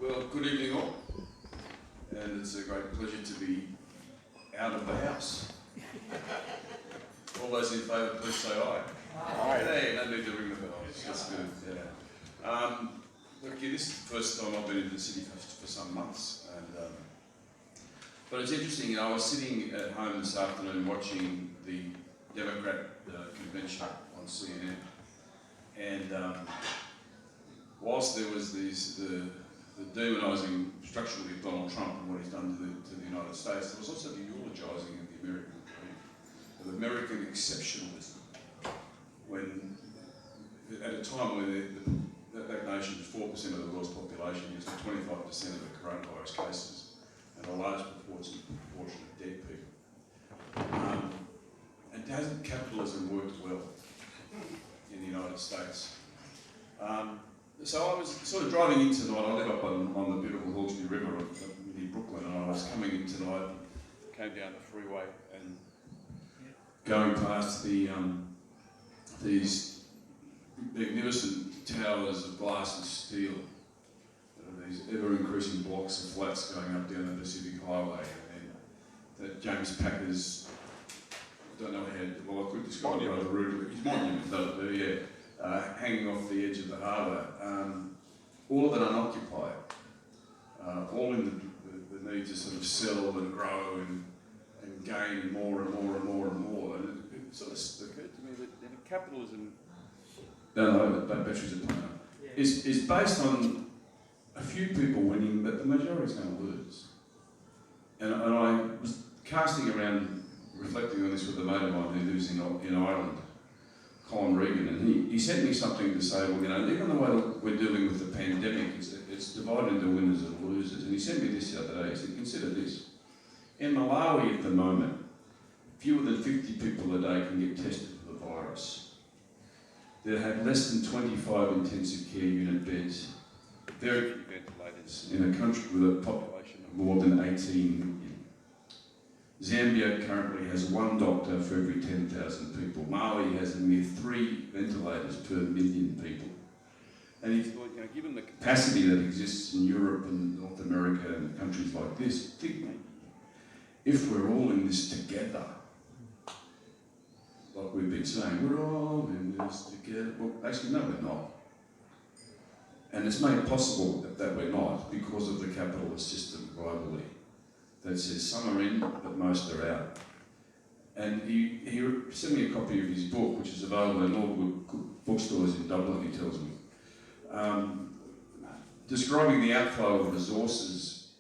Well, good evening all, and it's a great pleasure to be out of the house. All those in favour, please say aye. Aye. Hey, no need to ring the bell. That's good. Yeah. Look, this is the first time I've been in the city for some months, and but it's interesting. You know, I was sitting at home this afternoon watching the Democrat convention on CNN, and whilst there was the demonising structurally of Donald Trump and what he's done to the United States, there was also the eulogising of the American dream, of American exceptionalism, when at a time when that nation is 4% of the world's population, has 25% of the coronavirus cases, and a large proportion of dead people. And hasn't capitalism worked well in the United States? So I was sort of driving in tonight. I live up on the beautiful Hawkesbury River near Brooklyn, and I was coming in tonight, came down the freeway and going past these magnificent towers of glass and steel, these ever-increasing blocks of flats going up down the Pacific Highway, and then that James Packer's, I don't know how, well I could describe it rather rudely, his monument, hanging off the edge of the harbour, all of it unoccupied, all in the need to sort of sell and grow and gain more and more and more and more. And it sort of occurred to me that capitalism, batteries are playing up, is based on a few people winning, but the majority is going to lose. And I was casting around, reflecting on this with a mate of mine who lives in Ireland, Colin Regan, and he sent me something to say, well, you know, even the way that we're dealing with the pandemic, it's divided into winners and losers. And he sent me this the other day. He said, consider this. In Malawi at the moment, fewer than 50 people a day can get tested for the virus. They have less than 25 intensive care unit beds, very few ventilators in a country with a population of more than 18 million. Zambia currently has 1 doctor for every 10,000 people. Mali has a mere 3 ventilators per million people. And he thought, you know, given the capacity that exists in Europe and North America and countries like this, think maybe if we're all in this together, like we've been saying, we're all in this together. Well, actually, no, we're not. And it's made possible that we're not because of the capitalist system globally that says some are in, but most are out. And he sent me a copy of his book, which is available in all good bookstores in Dublin, he tells me, describing the outflow of resources.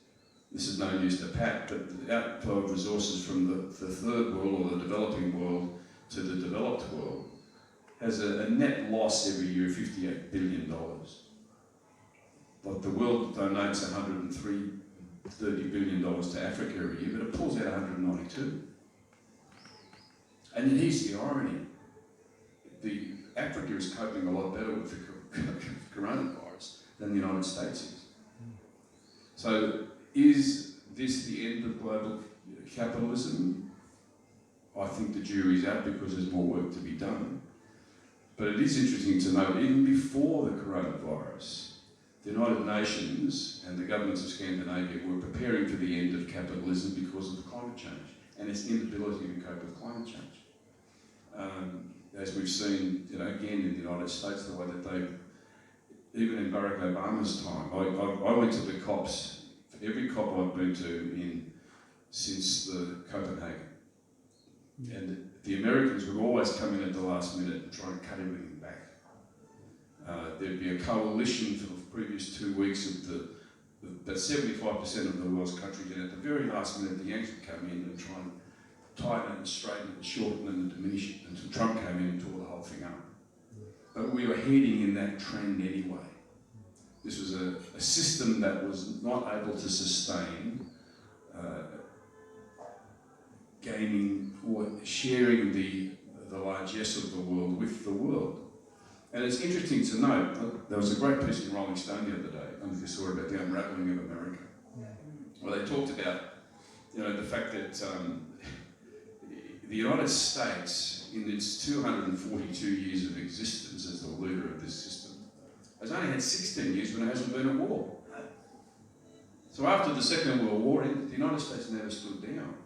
This is no news to Pat, but the outflow of resources from the third world or the developing world to the developed world has a net loss every year of $58 billion. But the world donates $30 billion to Africa every year, but it pulls out 192. And then here's the irony. Africa is coping a lot better with the coronavirus than the United States is. So is this the end of global capitalism? I think the jury's out because there's more work to be done. But it is interesting to note, even before the coronavirus, the United Nations and the governments of Scandinavia were preparing for the end of capitalism because of climate change and its inability to cope with climate change. As we've seen, you know, again in the United States, the way that they, even in Barack Obama's time, I went to the COPs, every COP I've been to since the Copenhagen. And the Americans would always come in at the last minute and try and cut everything back. There'd be a coalition for the previous 2 weeks of about 75% of the world's countries, and at the very last minute the Yanks would come in and try and tighten and straighten and shorten and diminish it until Trump came in and tore the whole thing up. But we were heading in that trend anyway. This was a system that was not able to sustain gaining or sharing the largesse of the world with the world. And it's interesting to note, there was a great piece in Rolling Stone the other day, I don't know if you saw it, about the unravelling of America, where they talked about, you know, the fact that the United States, in its 242 years of existence as the leader of this system, has only had 16 years when it hasn't been at war. So after the Second World War ended, the United States never stood down.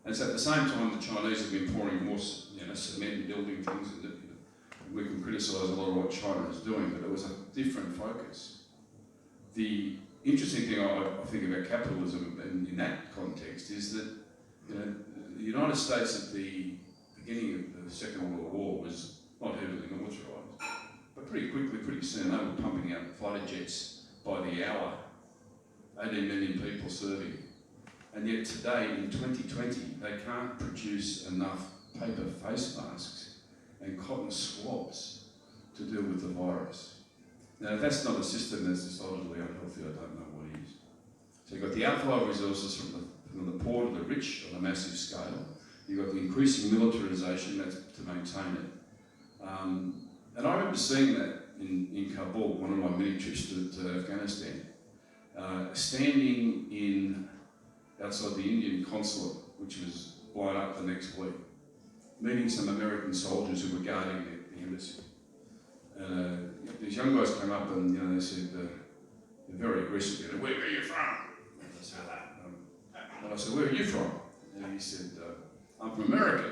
And so at the same time, the Chinese have been pouring more, cement and building things, and we can criticise a lot of what China is doing, but it was a different focus. The interesting thing I think about capitalism in that context is that the United States at the beginning of the Second World War was not heavily militarised, but pretty quickly, pretty soon, they were pumping out fighter jets by the hour, 18 million people serving. And yet today, in 2020, they can't produce enough paper face masks and cotton swabs to deal with the virus. Now, if that's not a system that's decidedly unhealthy, I don't know what is. So you've got the outflow of resources from the poor to the rich on a massive scale. You've got the increasing militarisation, that's to maintain it. And I remember seeing that in Kabul, one of my many trips to Afghanistan, standing outside the Indian consulate, which was blown up the next week, meeting some American soldiers who were guarding the embassy. These young guys came up and they said, they're very aggressive, where are you from? And I said, and I said, where are you from? And he said, I'm from America.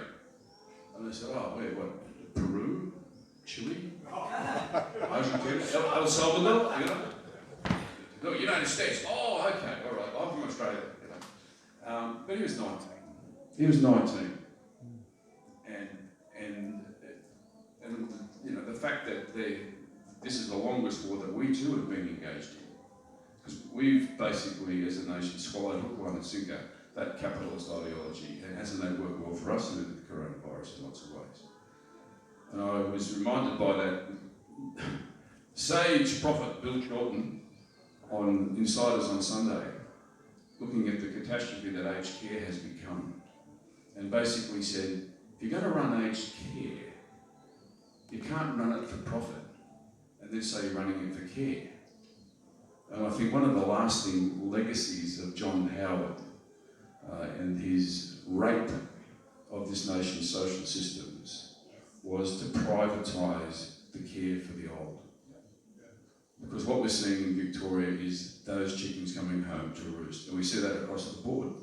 And I said, oh, where, what, Peru? Chile? Argentina? El Salvador? No, United States. Oh, okay, all right, I'm from Australia. But he was 19. He was 19. And the fact that this is the longest war that we too have been engaged in. Because we've basically, as a nation, swallowed hook, line and sinker that capitalist ideology, and hasn't that worked well for us with the coronavirus in lots of ways. And I was reminded by that sage prophet Bill Shorten on Insiders on Sunday, looking at the catastrophe that aged care has become, and basically said, if you're going to run aged care, you can't run it for profit and then say you're running it for care. And I think one of the lasting legacies of John Howard and his rape of this nation's social systems was to privatise the care for the old. Because what we're seeing in Victoria is those chickens coming home to roost. And we see that across the board.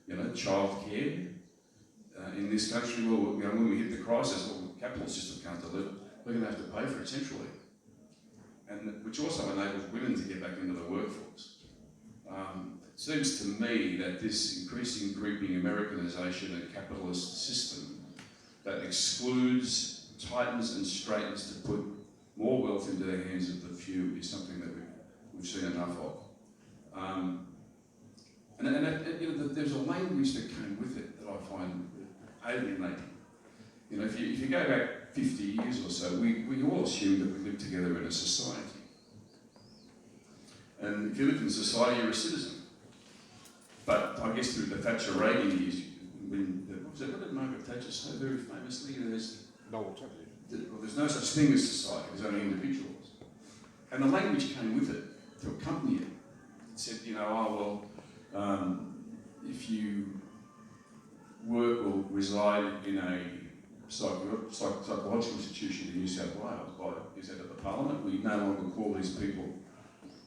Childcare in this country, when we hit the crisis, the capital system can't deliver, we're going to have to pay for it centrally. And which also enables women to get back into the workforce. It seems to me that this increasing creeping Americanisation and capitalist system that excludes, tightens and straightens to put more wealth into the hands of the few is something that we've seen enough of. There's a language that came with it that I find alienating. If you go back 50 years or so, we all assumed that we lived together in a society. And if you live in society, you're a citizen. But I guess through the Thatcher Reagan years, what did Margaret Thatcher say very famously? There's no such thing as society, there's only individuals. And the language came with it to accompany it. It said, if you work or reside in a psychological institution in New South Wales, by is that at the Parliament, we no longer call these people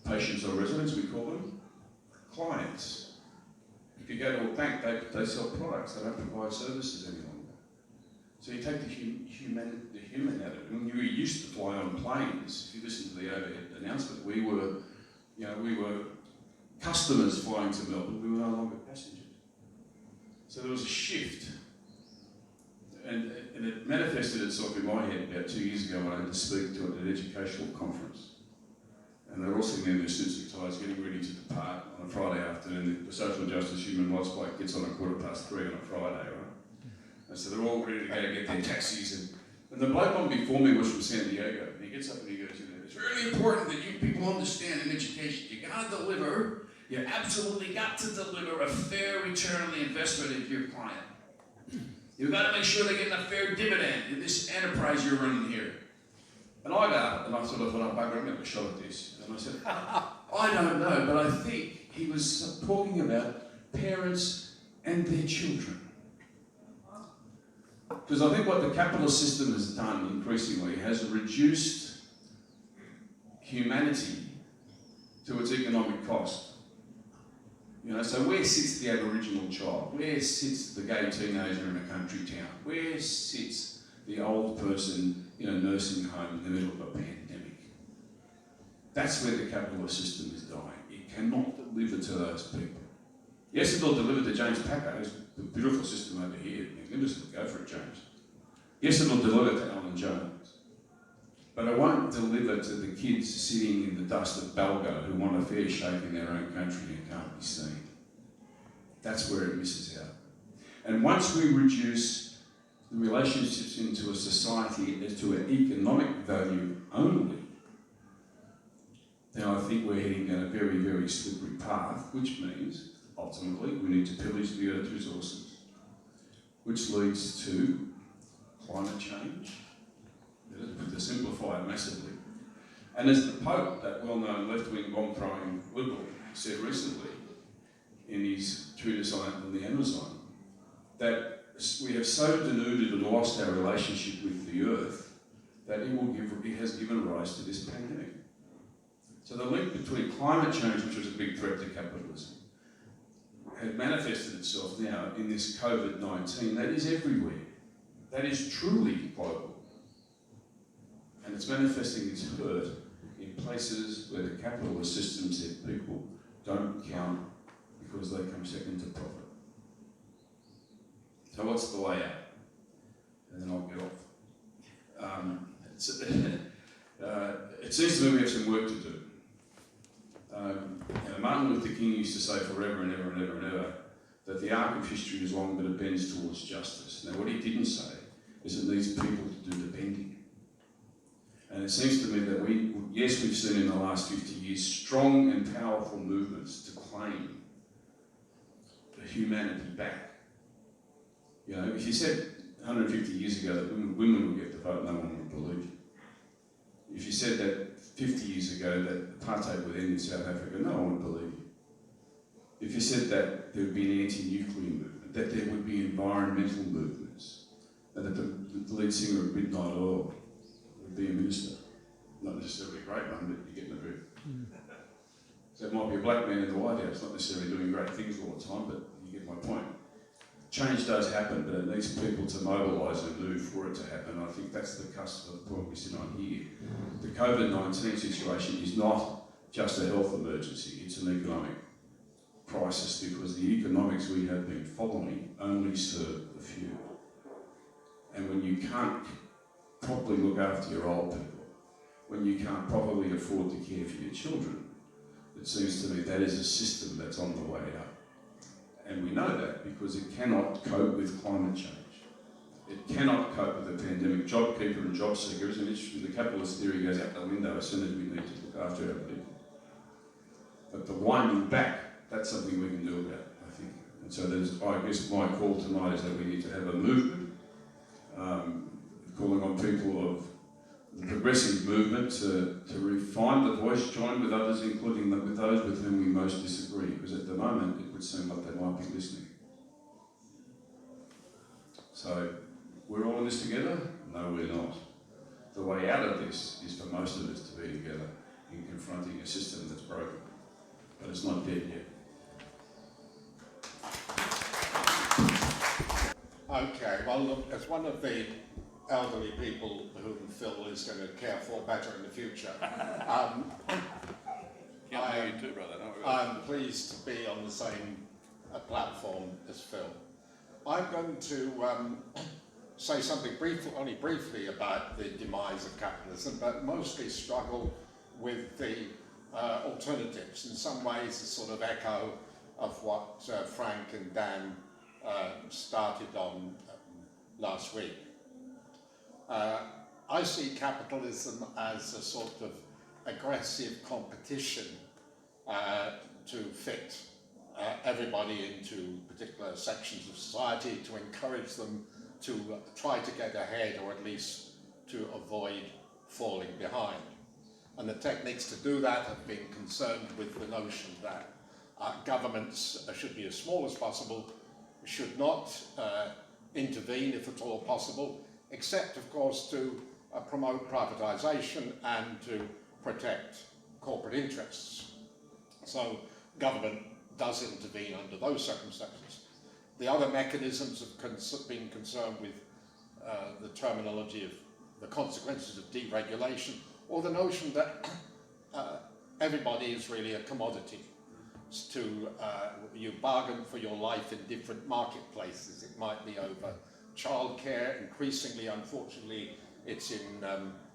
patients or residents, we call them clients. If you go to a bank, they sell products, they don't provide services any longer. So you take the human out of it. When you used to fly on planes, if you listen to the overhead announcement, we were customers flying to Melbourne, we were no longer passengers. So there was a shift. And it manifested itself in my head about 2 years ago when I had to speak to an educational conference. And they're all sitting in their suits and ties, getting ready to depart on a Friday afternoon. The social justice human rights bloke gets on at 3:15 on a Friday, right? And so they're all ready to go get their taxis. And the bloke on before me was from San Diego. And he gets up and he goes, it's really important that you people understand in education, you absolutely got to deliver a fair return on the investment of your client. You've got to make sure they're getting a fair dividend in this enterprise you're running here. And I got up and I sort of thought, I'm going to have a shot at this. And I said, I don't know, but I think he was talking about parents and their children. Because I think what the capitalist system has done increasingly has reduced humanity to its economic cost. You know, so where sits the Aboriginal child? Where sits the gay teenager in a country town? Where sits the old person in a nursing home in the middle of a pandemic? That's where the capitalist system is dying. It cannot deliver to those people. Yes, it'll deliver to James Packer, who's a beautiful system over here. Magnificent, go for it, James. Yes, it'll deliver to Alan Jones. But it won't deliver to the kids sitting in the dust of Balgo who want a fair shake in their own country and can't be seen. That's where it misses out. And once we reduce the relationships into a society as to an economic value only, then I think we're heading down a very, very slippery path, which means, ultimately, we need to pillage the Earth's resources, which leads to climate change, to simplify it massively. And as the Pope, that well-known left-wing bomb-throwing liberal, said recently in his treatise on the Amazon, that we have so denuded and lost our relationship with the Earth that it has given rise to this pandemic. So the link between climate change, which was a big threat to capitalism, has manifested itself now in this COVID-19 that is everywhere. That is truly global. And it's manifesting its hurt in places where the capitalist system said people don't count because they come second to profit. So what's the way out? And then I'll get off. It seems to me we have some work to do. Martin Luther King used to say forever and ever and ever and ever that the arc of history is long but it bends towards justice. Now what he didn't say is it needs people to do the bending. And it seems to me that we've seen in the last 50 years strong and powerful movements to claim the humanity back. You know, if you said 150 years ago that women would get the vote, no one would believe you. If you said that 50 years ago that apartheid would end in South Africa, no one would believe you. If you said that there would be an anti-nuclear movement, that there would be environmental movements, and that the lead singer of Midnight Oil would be a minister, not necessarily a great one, but you get the drift. So it might be a black man in the White House, not necessarily doing great things all the time, but you get my point. Change does happen, but it needs people to mobilise and move for it to happen. I think that's the cusp of the point we sit on here. The COVID-19 situation is not just a health emergency, it's an economic crisis because the economics we have been following only serve the few. And when you can't properly look after your old people, when you can't properly afford to care for your children, it seems to me that is a system that's on the way up. And we know that because it cannot cope with climate change. It cannot cope with a pandemic. JobKeeper and JobSeeker is an issue. The capitalist theory goes out the window as soon as we need to look after our people. But the winding back, that's something we can do about, I think. And so I guess my call tonight is that we need to have a movement, calling on people of the progressive movement to refine the voice, join with others, including with those with whom we most disagree, because at the moment it would seem like they might be listening. So, we're all in this together? No, we're not. The way out of this is for most of us to be together in confronting a system that's broken. But it's not dead yet. Okay, well look, as one of the elderly people whom Phil is going to care for better in the future, I'm pleased to be on the same platform as Phil. I'm going to say something only briefly about the demise of capitalism, but mostly struggle with the alternatives. In some ways, a sort of echo of what Frank and Dan started on last week. I see capitalism as a sort of aggressive competition to fit everybody into particular sections of society, to encourage them to try to get ahead, or at least to avoid falling behind. And the techniques to do that have been concerned with the notion that governments should be as small as possible, should not intervene if at all possible, except of course to promote privatisation and to protect corporate interests. So government does intervene under those circumstances. The other mechanisms have been concerned with the terminology of the consequences of deregulation, or the notion that everybody is really a commodity. You bargain for your life in different marketplaces. It might be over childcare, increasingly, unfortunately, it's in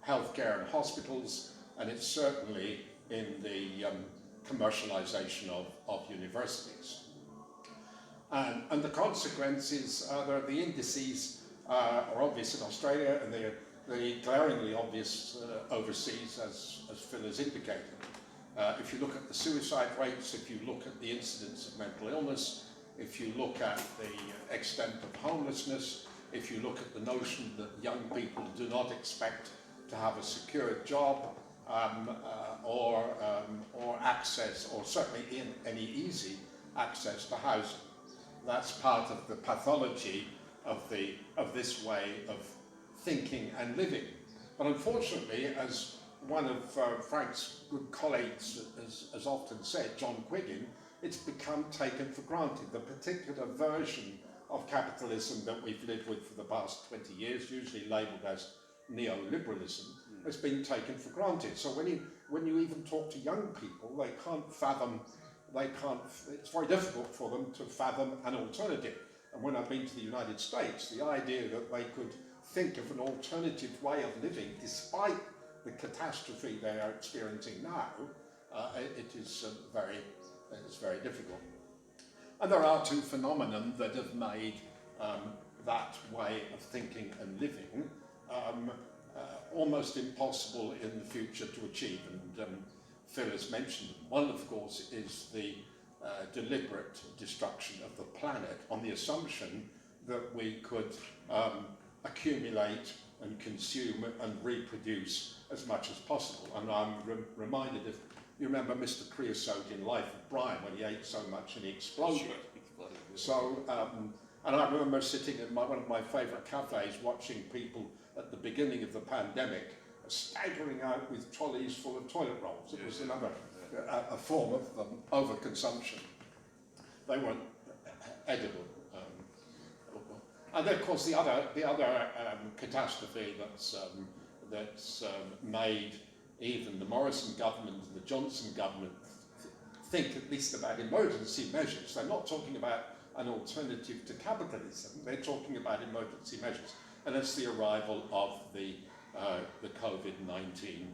healthcare and hospitals, and it's certainly in the commercialization of universities. And the consequences, the indices are obvious in Australia, and they're glaringly obvious overseas, as Phil has indicated. If you look at the suicide rates, if you look at the incidence of mental illness, if you look at the extent of homelessness, if you look at the notion that young people do not expect to have a secure job or access, or certainly any easy access to housing. That's part of the pathology of this way of thinking and living. But unfortunately, as one of Frank's good colleagues has often said, John Quiggin, it's become taken for granted. The particular version of capitalism that we've lived with for the past 20 years, usually labelled as neoliberalism, has been taken for granted. So when you even talk to young people, they can't fathom, it's very difficult for them to fathom an alternative. And when I've been to the United States, the idea that they could think of an alternative way of living, despite the catastrophe they are experiencing now, it's very difficult. And there are two phenomena that have made that way of thinking and living almost impossible in the future to achieve. And Phil has mentioned them. One, of course, is the deliberate destruction of the planet on the assumption that we could accumulate and consume and reproduce as much as possible. And I'm reminded of, you remember Mr. Creosote in Life of Brian, when he ate so much and he exploded. Sure. So, and I remember sitting in one of my favourite cafes watching people at the beginning of the pandemic staggering out with trolleys full of toilet rolls. It was another a form of overconsumption. They weren't edible. And then, of course, the other catastrophe that's made even the Morrison government and the Johnson government think at least about emergency measures. They're not talking about an alternative to capitalism. They're talking about emergency measures, and it's the arrival of the COVID-19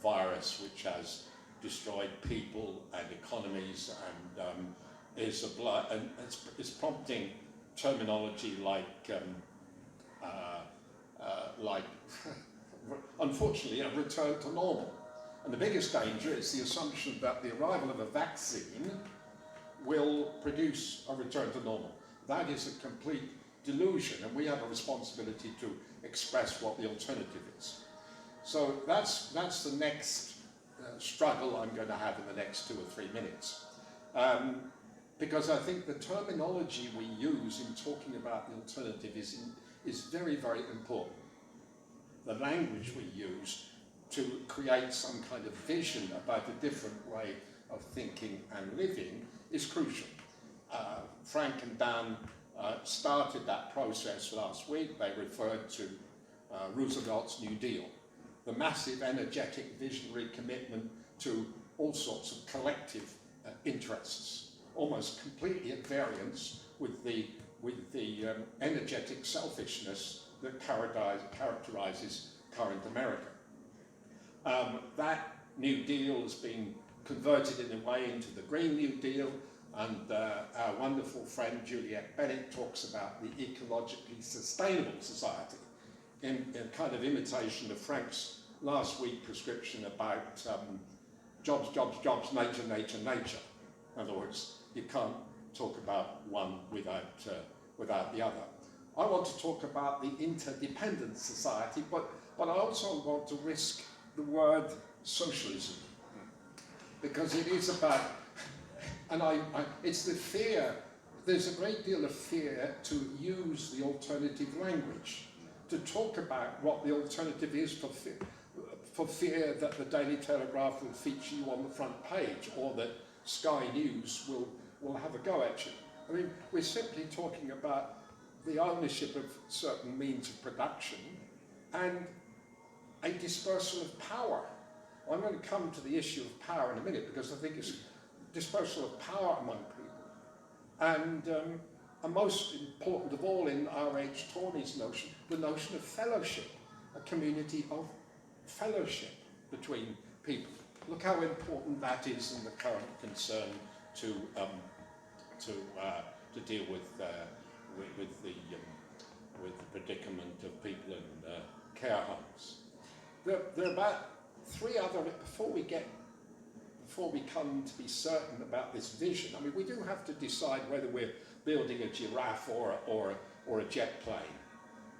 virus, which has destroyed people and economies, and is prompting terminology like unfortunately, a return to normal. And the biggest danger is the assumption that the arrival of a vaccine will produce a return to normal. That is a complete delusion, and we have a responsibility to express what the alternative is. So that's the next struggle I'm going to have in the next 2 or 3 minutes. Because I think the terminology we use in talking about the alternative is very, very important. The language we use to create some kind of vision about a different way of thinking and living is crucial. Frank and Dan started that process last week. They referred to Roosevelt's New Deal, the massive, energetic, visionary commitment to all sorts of collective interests, almost completely at variance with the energetic selfishness that characterizes current America. That New Deal has been converted in a way into the Green New Deal, and our wonderful friend Juliette Bennett talks about the ecologically sustainable society in kind of imitation of Frank's last week prescription about jobs, jobs, jobs, nature, nature, nature. In other words, you can't talk about one without the other. I want to talk about the interdependent society, but I also want to risk the word socialism, because it is about, and it's the fear, there's a great deal of fear to use the alternative language, to talk about what the alternative is for fear that the Daily Telegraph will feature you on the front page, or that Sky News will have a go at you. I mean, we're simply talking about the ownership of certain means of production and a dispersal of power. I'm going to come to the issue of power in a minute because I think it's dispersal of power among people. And most important of all in R.H. Tawney's notion, the notion of fellowship, a community of fellowship between people. Look how important that is in the current concern to deal with the predicament of people in care homes. There are about three other, before we come to be certain about this vision. I mean, we do have to decide whether we're building a giraffe or a jet plane.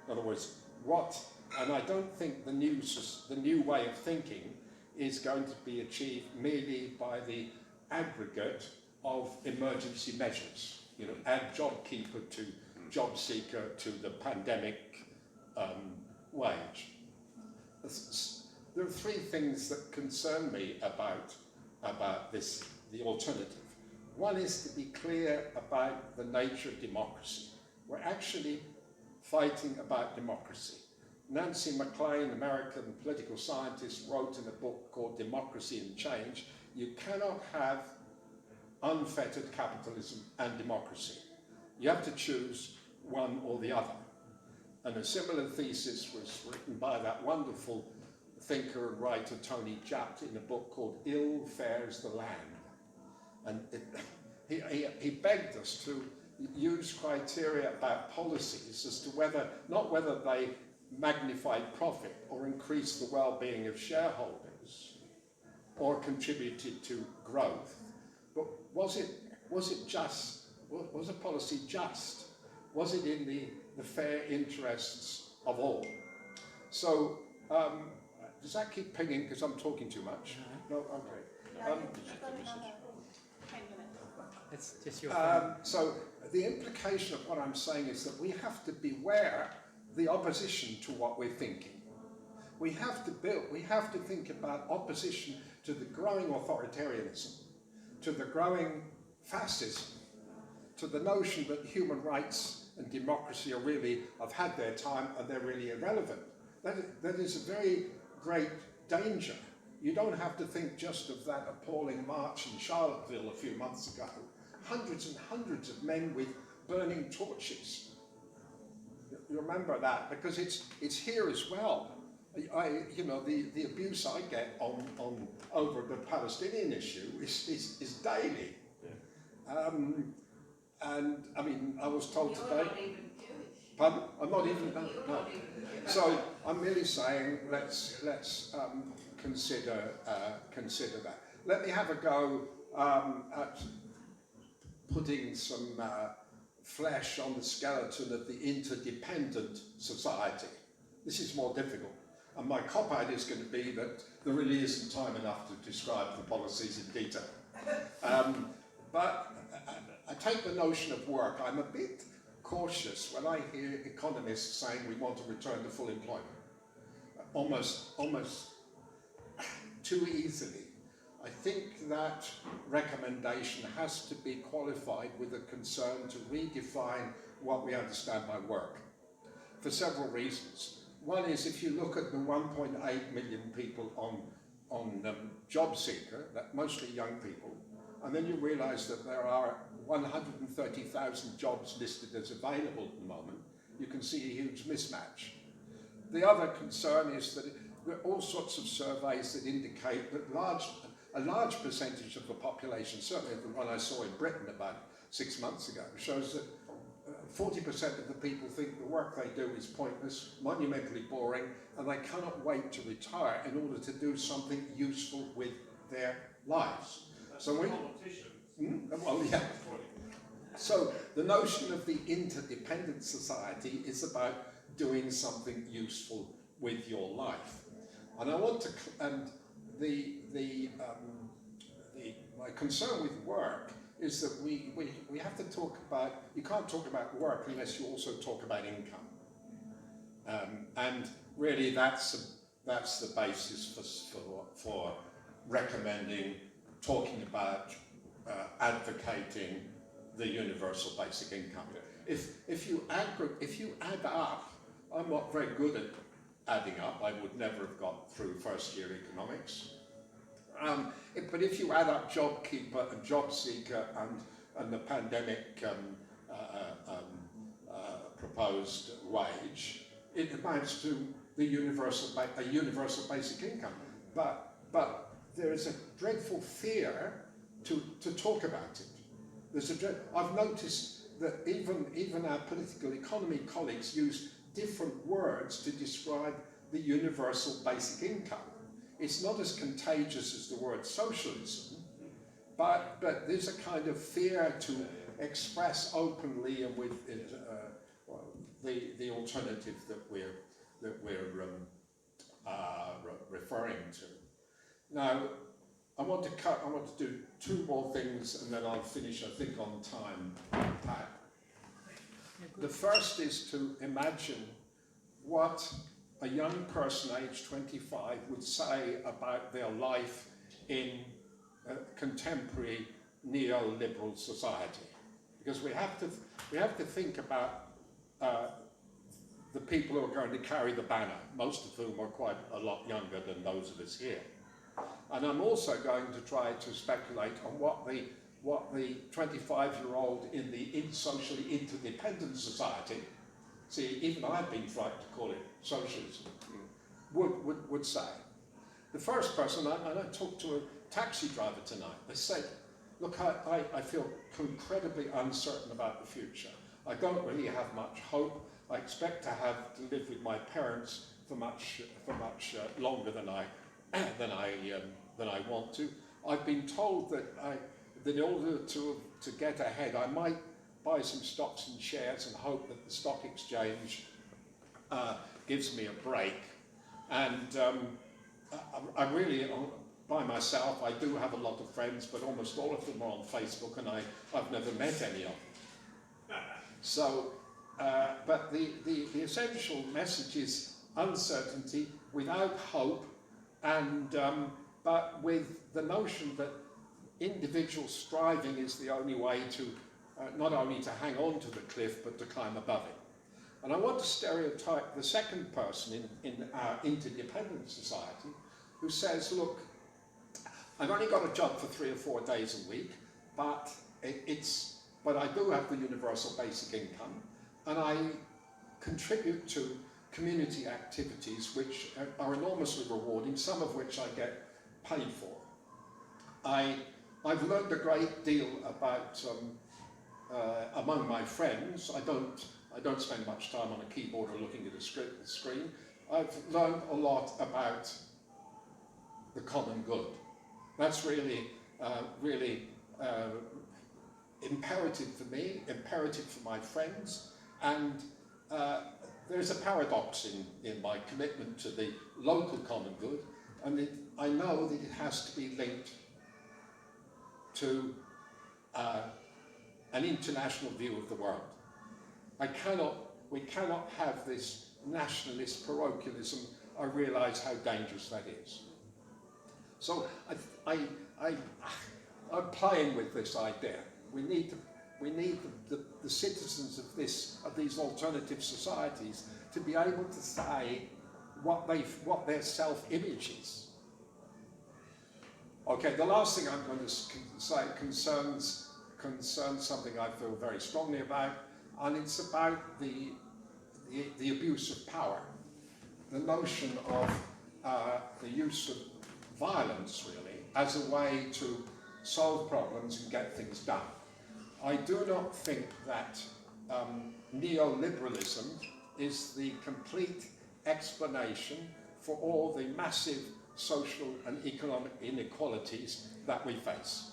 In other words, and I don't think the new way of thinking is going to be achieved merely by the aggregate of emergency measures. You know, add JobKeeper to job seeker to the pandemic wage. There are three things that concern me about this, the alternative. One is to be clear about the nature of democracy. We're actually fighting about democracy. Nancy MacLean, American political scientist, wrote in a book called Democracy and Change, you cannot have unfettered capitalism and democracy. You have to choose one or the other. And a similar thesis was written by that wonderful thinker and writer Tony Judt in a book called Ill Fares the Land. And he begged us to use criteria about policies as to whether, not whether they magnified profit or increased the well-being of shareholders or contributed to growth, but was it just? Was a policy just? Was it in the fair interests of all? So, does that keep pinging because I'm talking too much? No, okay. It's just your So the implication of what I'm saying is that we have to beware the opposition to what we're thinking. We have to think about opposition to the growing authoritarianism, to the growing fascism, to the notion that human rights and democracy have had their time and they're really irrelevant. That is a very great danger. You don't have to think just of that appalling march in Charlottesville a few months ago. Hundreds and hundreds of men with burning torches. You remember that because it's here as well. The abuse I get over the Palestinian issue is daily. Yeah. And I mean, I was told today. You're not even Jewish. Pardon? I'm not even. No. So I'm merely saying let's consider that. Let me have a go at putting some flesh on the skeleton of the interdependent society. This is more difficult. And my cop-out is going to be that there really isn't time enough to describe the policies in detail. But I take the notion of work. I'm a bit cautious when I hear economists saying we want to return to full employment. Almost too easily. I think that recommendation has to be qualified with a concern to redefine what we understand by work, for several reasons. One is if you look at the 1.8 million people on job seeker, that mostly young people, and then you realise that there are 130,000 jobs listed as available at the moment, you can see a huge mismatch. The other concern is that there are all sorts of surveys that indicate that a large percentage of the population, certainly the one I saw in Britain about 6 months ago, shows that 40% of the people think the work they do is pointless, monumentally boring, and they cannot wait to retire in order to do something useful with their lives. So well, yeah. So the notion of the interdependent society is about doing something useful with your life. And I want to, and my concern with work is that we have to talk about, you can't talk about work unless you also talk about income. And really that's the basis for recommending, talking about advocating the universal basic income. If you add up, I'm not very good at adding up. I would never have got through first year economics. But if you add up JobKeeper and JobSeeker and the pandemic proposed wage, it amounts to a universal basic income. But there is a dreadful fear to talk about it. I've noticed that even our political economy colleagues use different words to describe the universal basic income. It's not as contagious as the word socialism, but there's a kind of fear to express openly and with the alternative that we're referring to. Now, I want to do two more things and then I'll finish, I think, on time. The first is to imagine what a young person aged 25 would say about their life in contemporary neoliberal society, because we have to think about the people who are going to carry the banner, most of whom are quite a lot younger than those of us here. And I'm also going to try to speculate on what the 25-year-old in the socially interdependent society, see, even I've been frightened to call it socialism, would say. The first person, and I talked to a taxi driver tonight, they said, look, I feel incredibly uncertain about the future. I don't really have much hope. I expect to live with my parents for much longer than I want to. I've been told that in order to get ahead, I might buy some stocks and shares and hope that the stock exchange gives me a break. And I really, by myself, I do have a lot of friends, but almost all of them are on Facebook, and I've never met any of them. So, but the essential message is uncertainty without hope, and but with the notion that individual striving is the only way to not only to hang on to the cliff, but to climb above it. And I want to stereotype the second person in our interdependent society who says, look, I've only got a job for 3 or 4 days a week, but I do have the universal basic income, and I contribute to community activities which are enormously rewarding, some of which I get paid for. I've learned a great deal about among my friends. I don't spend much time on a keyboard or looking at a screen. I've learned a lot about the common good. That's really imperative for me, imperative for my friends, and there's a paradox in my commitment to the local common good, and I know that it has to be linked to an international view of the world. We cannot have this nationalist parochialism. I realise how dangerous that is. So I'm playing with this idea. We need the citizens of these alternative societies to be able to say what their self-image is. Okay, the last thing I'm going to say concerns something I feel very strongly about, and it's about the abuse of power, the notion of the use of violence, really, as a way to solve problems and get things done. I do not think that neoliberalism is the complete explanation for all the massive social and economic inequalities that we face.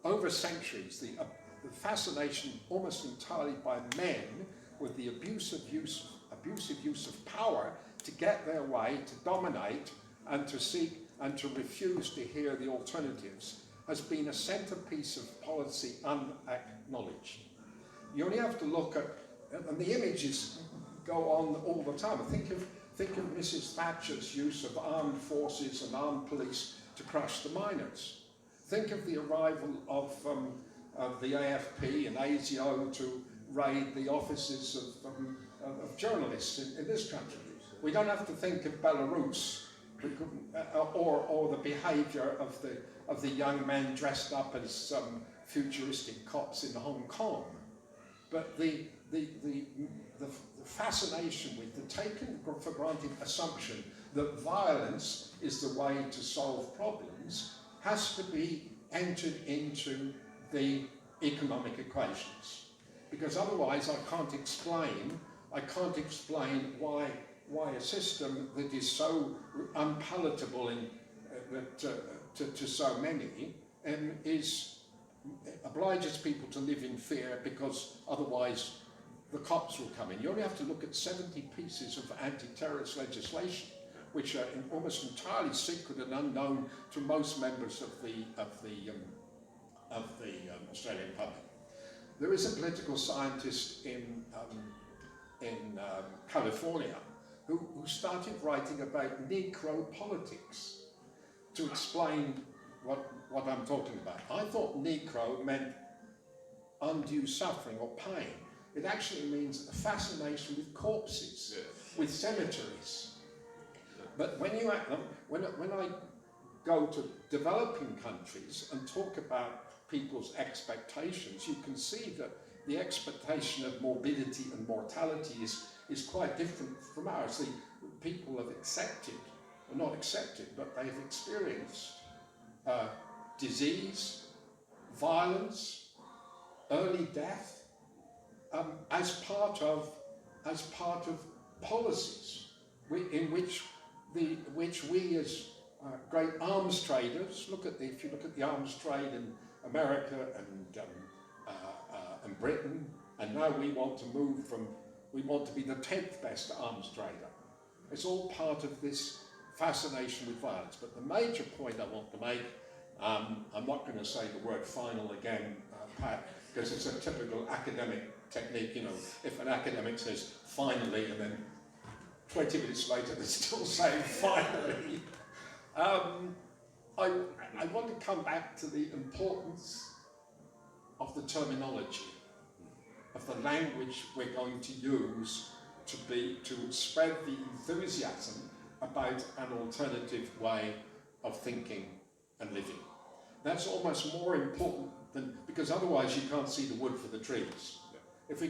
Over centuries, the fascination almost entirely by men with the abusive use of power to get their way, to dominate, and to seek and to refuse to hear the alternatives has been a centerpiece of policy unacknowledged. You only have to look at, and the images go on all the time. Think of Mrs. Thatcher's use of armed forces and armed police to crush the miners. Think of the arrival of the AFP and ASIO to raid the offices of journalists in this country. We don't have to think of Belarus or the behaviour of the young men dressed up as futuristic cops in Hong Kong. But the fascination with the taken for granted assumption that violence is the way to solve problems has to be entered into the economic equations, because otherwise I can't explain why a system that is so unpalatable to so many obliges people to live in fear, because otherwise the cops will come in. You only have to look at 70 pieces of anti-terrorist legislation, which are almost entirely secret and unknown to most members of the Australian public. There is a political scientist in California who started writing about necropolitics to explain what I'm talking about. I thought necro meant undue suffering or pain. It actually means a fascination with corpses, with cemeteries. But when I go to developing countries and talk about people's expectations, you can see that the expectation of morbidity and mortality is quite different from ours. The people have accepted, or not accepted, but they have experienced disease, violence, early death as part of policies in which we as great arms traders if you look at the arms trade in America and Britain, and now we want to be the 10th best arms trader. It's all part of this fascination with violence. But the major point I want to make, I'm not going to say the word final again, Pat, because it's a typical academic technique. You know, if an academic says finally and then 20 minutes later they're still saying finally. I want to come back to the importance of the terminology, of the language we're going to use to spread the enthusiasm about an alternative way of thinking and living. That's almost more important than, because otherwise you can't see the wood for the trees. If we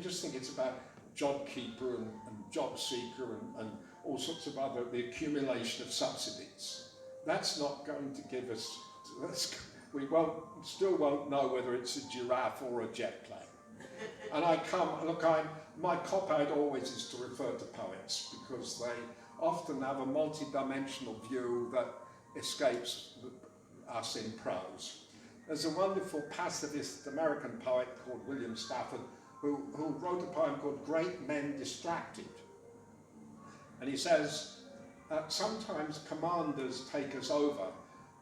just think it's about job keeper and job seeker and all sorts of other, the accumulation of subsidies, that's not going to give us, we still won't know whether it's a giraffe or a jet plane. And my cop-out always is to refer to poets, because they often have a multi-dimensional view that escapes us in prose. There's a wonderful pacifist American poet called William Stafford who wrote a poem called Great Men Distracted. And he says, sometimes commanders take us over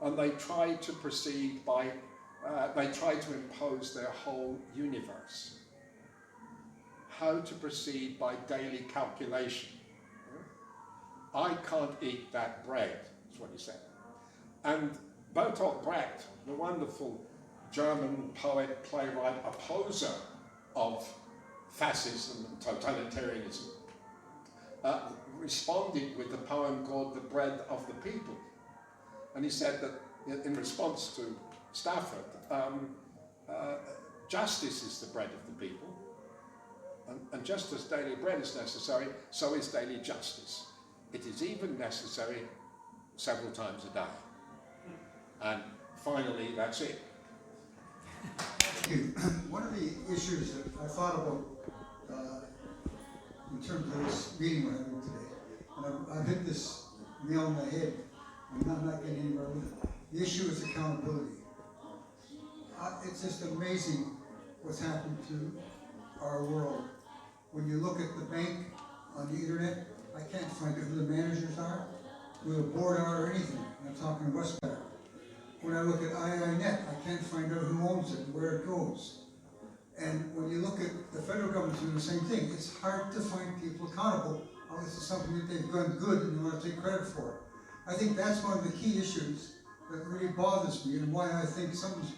and they try to proceed by, they try to impose their whole universe. How to proceed by daily calculation. I can't eat that bread, is what he said. And Bertolt Brecht, the wonderful German poet, playwright, opposer of fascism and totalitarianism, responded with a poem called The Bread of the People. And he said that in response to Stafford, justice is the bread of the people, and just as daily bread is necessary, so is daily justice. It is even necessary several times a day. And finally, that's it. Thank you. One of the issues that I thought about in terms of this meeting we're having today, and I've hit this nail on the head, and I'm not getting anywhere with it. The issue is accountability. It's just amazing what's happened to our world. When you look at the bank on the internet, I can't find out who the managers are, who the board are, or anything. I'm talking Westpac. When I look at IINet, I can't find out who owns it and where it goes. And when you look at the federal government doing the same thing, it's hard to find people accountable unless it's something that they've done good and you want to take credit for it. I think that's one of the key issues that really bothers me and why I think something's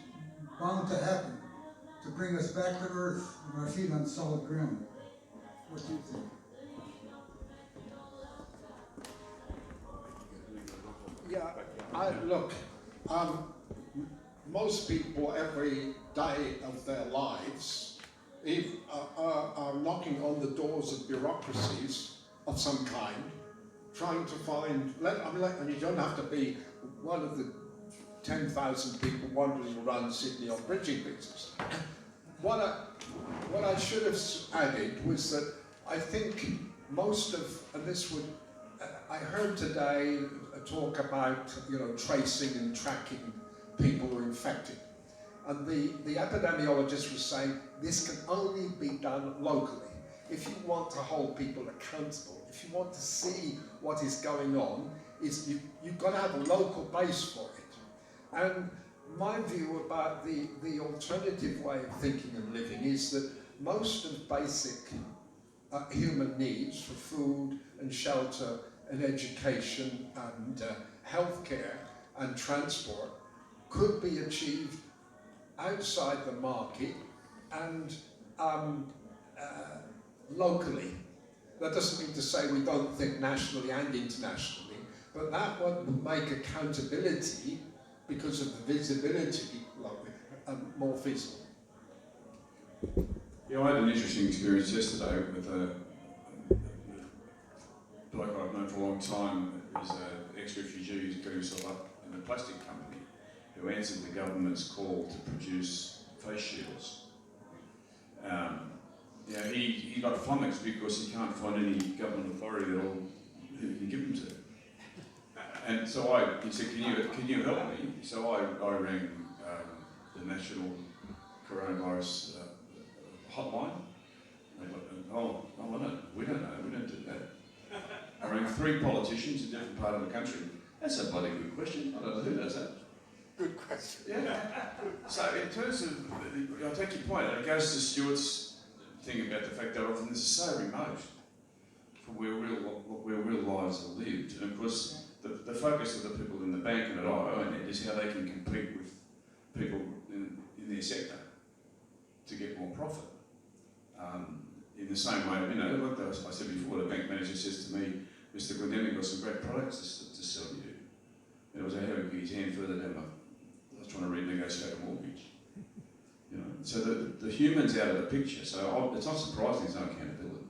bound to happen to bring us back to earth and our feet on solid ground. What do you think? Yeah, look, most people every day of their lives are knocking on the doors of bureaucracies of some kind, trying to find, and you don't have to be one of the 10,000 people wandering around Sydney on bridging visas. What I should have added was that I think most of, and this would, I heard today a talk about, tracing and tracking people who are infected. And the epidemiologist was saying this can only be done locally. If you want to hold people accountable, if you want to see what is going on, you've got to have a local base for it. And my view about the alternative way of thinking and living is that most of basic human needs for food and shelter and education and healthcare and transport could be achieved outside the market and locally. That doesn't mean to say we don't think nationally and internationally, but that would make accountability, because of the visibility, more feasible. Yeah, I had an interesting experience yesterday with a bloke I've known for a long time. He's an ex-refugee who's got himself up in a plastic company, who answered the government's call to produce face shields. He got flummoxed because he can't find any government authority who he can give them to. And so he said, can you help me? So I rang the National Coronavirus Hotline. We don't do that. I rang 3 politicians in different parts of the country. That's a bloody good question. I don't know who does that. Good question. Yeah. So in terms of, I take your point, it goes to Stuart's thing about the fact that often this is so remote from where real lives are lived. And of course, the focus of the people in the bank and at IONet is how they can compete with people in their sector to get more profit. In the same way, like I said before, the bank manager says to me, Mr. Glendenning, got some great products to sell you. And it was how he put his hand further down I was trying to renegotiate a mortgage. So the human's out of the picture. So it's not surprising there's no accountability.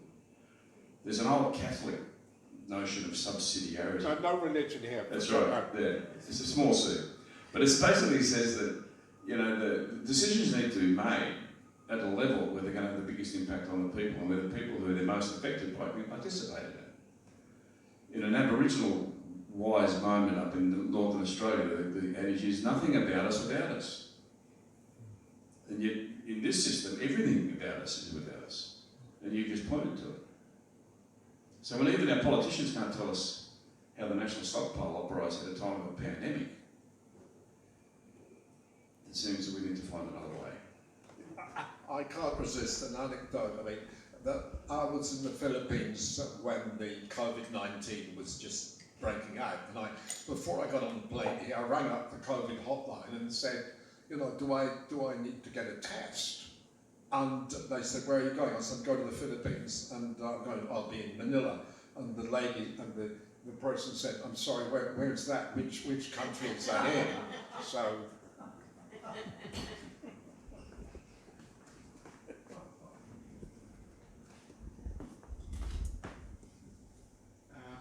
There's an old Catholic notion of subsidiarity. No religion here. That's right. Yeah. It's a small c. But it basically says that the decisions need to be made at a level where they're going to have the biggest impact on the people and where the people who are the most affected by it can participate in it. In an Aboriginal wise moment up in Northern Australia, the adage is nothing about us without us. And yet, in this system, everything about us is without us. And you just pointed to it. So when even our politicians can't tell us how the national stockpile operates at a time of a pandemic, it seems that we need to find another way. I can't resist an anecdote. I mean, I was in the Philippines when the COVID-19 was just breaking out. And before I got on the plane here, I rang up the COVID hotline and said, do I need to get a test? And they said, where are you going? I said, go to the Philippines. And I'll be in Manila. And the lady and the person said, I'm sorry, where's that? Which country is that in? So.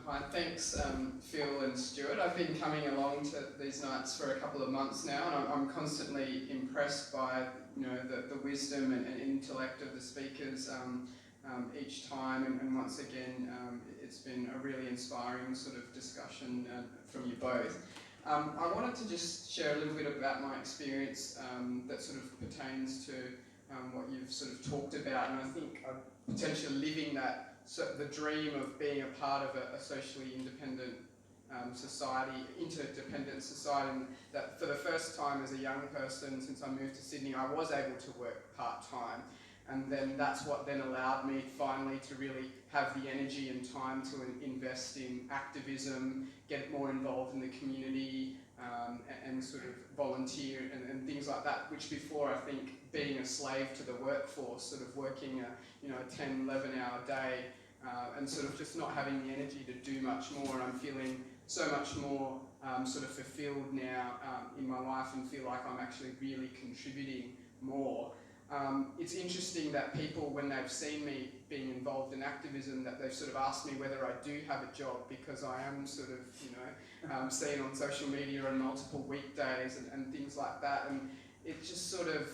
Hi, thanks Phil and Stuart. I've been coming along to these nights for a couple of months now, and I'm constantly impressed by the wisdom and intellect of the speakers each time, and once again it's been a really inspiring sort of discussion from you both. I wanted to just share a little bit about my experience that sort of pertains to what you've sort of talked about, and I think potentially living that. So the dream of being a part of a socially independent society, interdependent society, and that for the first time as a young person since I moved to Sydney, I was able to work part-time. And then that's what then allowed me finally to really have the energy and time to invest in activism, get more involved in the community, and sort of volunteer and things like that, which before, I think, being a slave to the workforce, sort of working a 10, 11-hour day, and sort of just not having the energy to do much more, and I'm feeling so much more sort of fulfilled now in my life and feel like I'm actually really contributing more. It's interesting that people, when they've seen me being involved in activism, that they've sort of asked me whether I do have a job, because I am sort of, seen on social media on multiple weekdays and things like that. And it just sort of,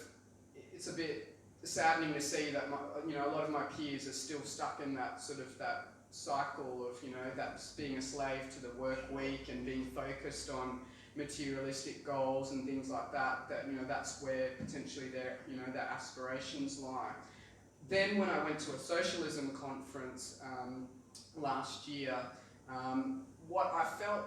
it's a bit saddening to see that a lot of my peers are still stuck in that sort of that cycle of, that's being a slave to the work week and being focused on materialistic goals and things like that, that's where potentially their aspirations lie. Then when I went to a socialism conference last year, what I felt,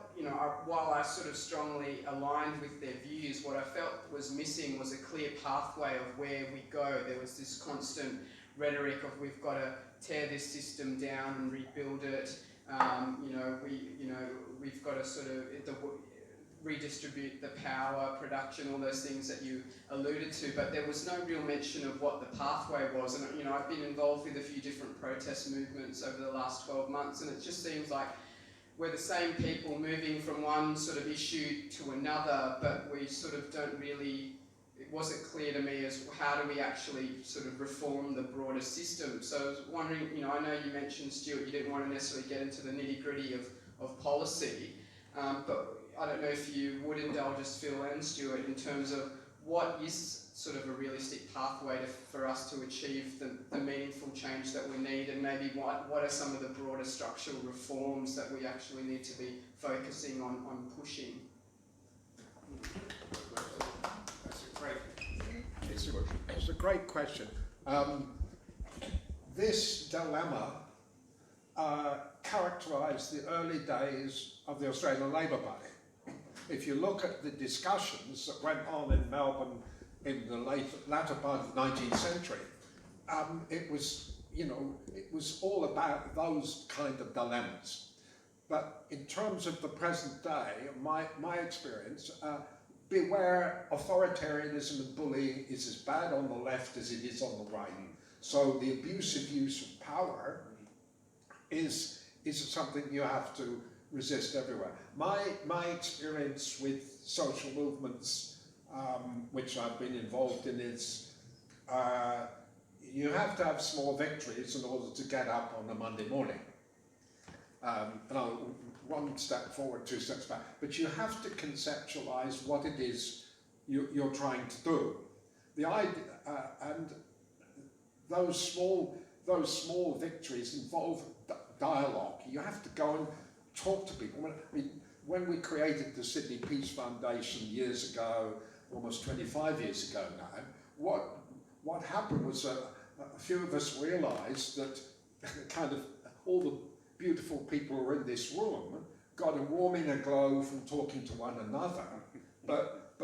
while I sort of strongly aligned with their views, what I felt was missing was a clear pathway of where we go. There was this constant rhetoric of we've got to tear this system down and rebuild it. We've got to sort of redistribute the power, production, all those things that you alluded to, but there was no real mention of what the pathway was. And I've been involved with a few different protest movements over the last 12 months, and it just seems like we're the same people moving from one sort of issue to another, but we sort of don't really, it wasn't clear to me as how do we actually sort of reform the broader system. So I was wondering, I know you mentioned, Stuart, you didn't want to necessarily get into the nitty-gritty of policy, but I don't know if you would indulge us, Phil and Stuart, in terms of what is sort of a realistic pathway for us to achieve the meaningful change that we need, and maybe what are some of the broader structural reforms that we actually need to be focusing on pushing. It's a great question. This dilemma characterised the early days of the Australian Labor Party. If you look at the discussions that went on in Melbourne in the latter part of the 19th century, it was all about those kind of dilemmas. But in terms of the present day, my experience, beware, authoritarianism and bullying is as bad on the left as it is on the right. So the abusive use of power is something you have to resist everywhere. My experience with social movements, which I've been involved in, is you have to have small victories in order to get up on a Monday morning. One step forward, two steps back. But you have to conceptualize what it is you're trying to do. The idea, and those small victories involve dialogue. You have to go and talk to people. When we created the Sydney Peace Foundation years ago, almost 25 years ago now, what happened was a few of us realised that kind of all the beautiful people who were in this room got a warm inner glow from talking to one another, but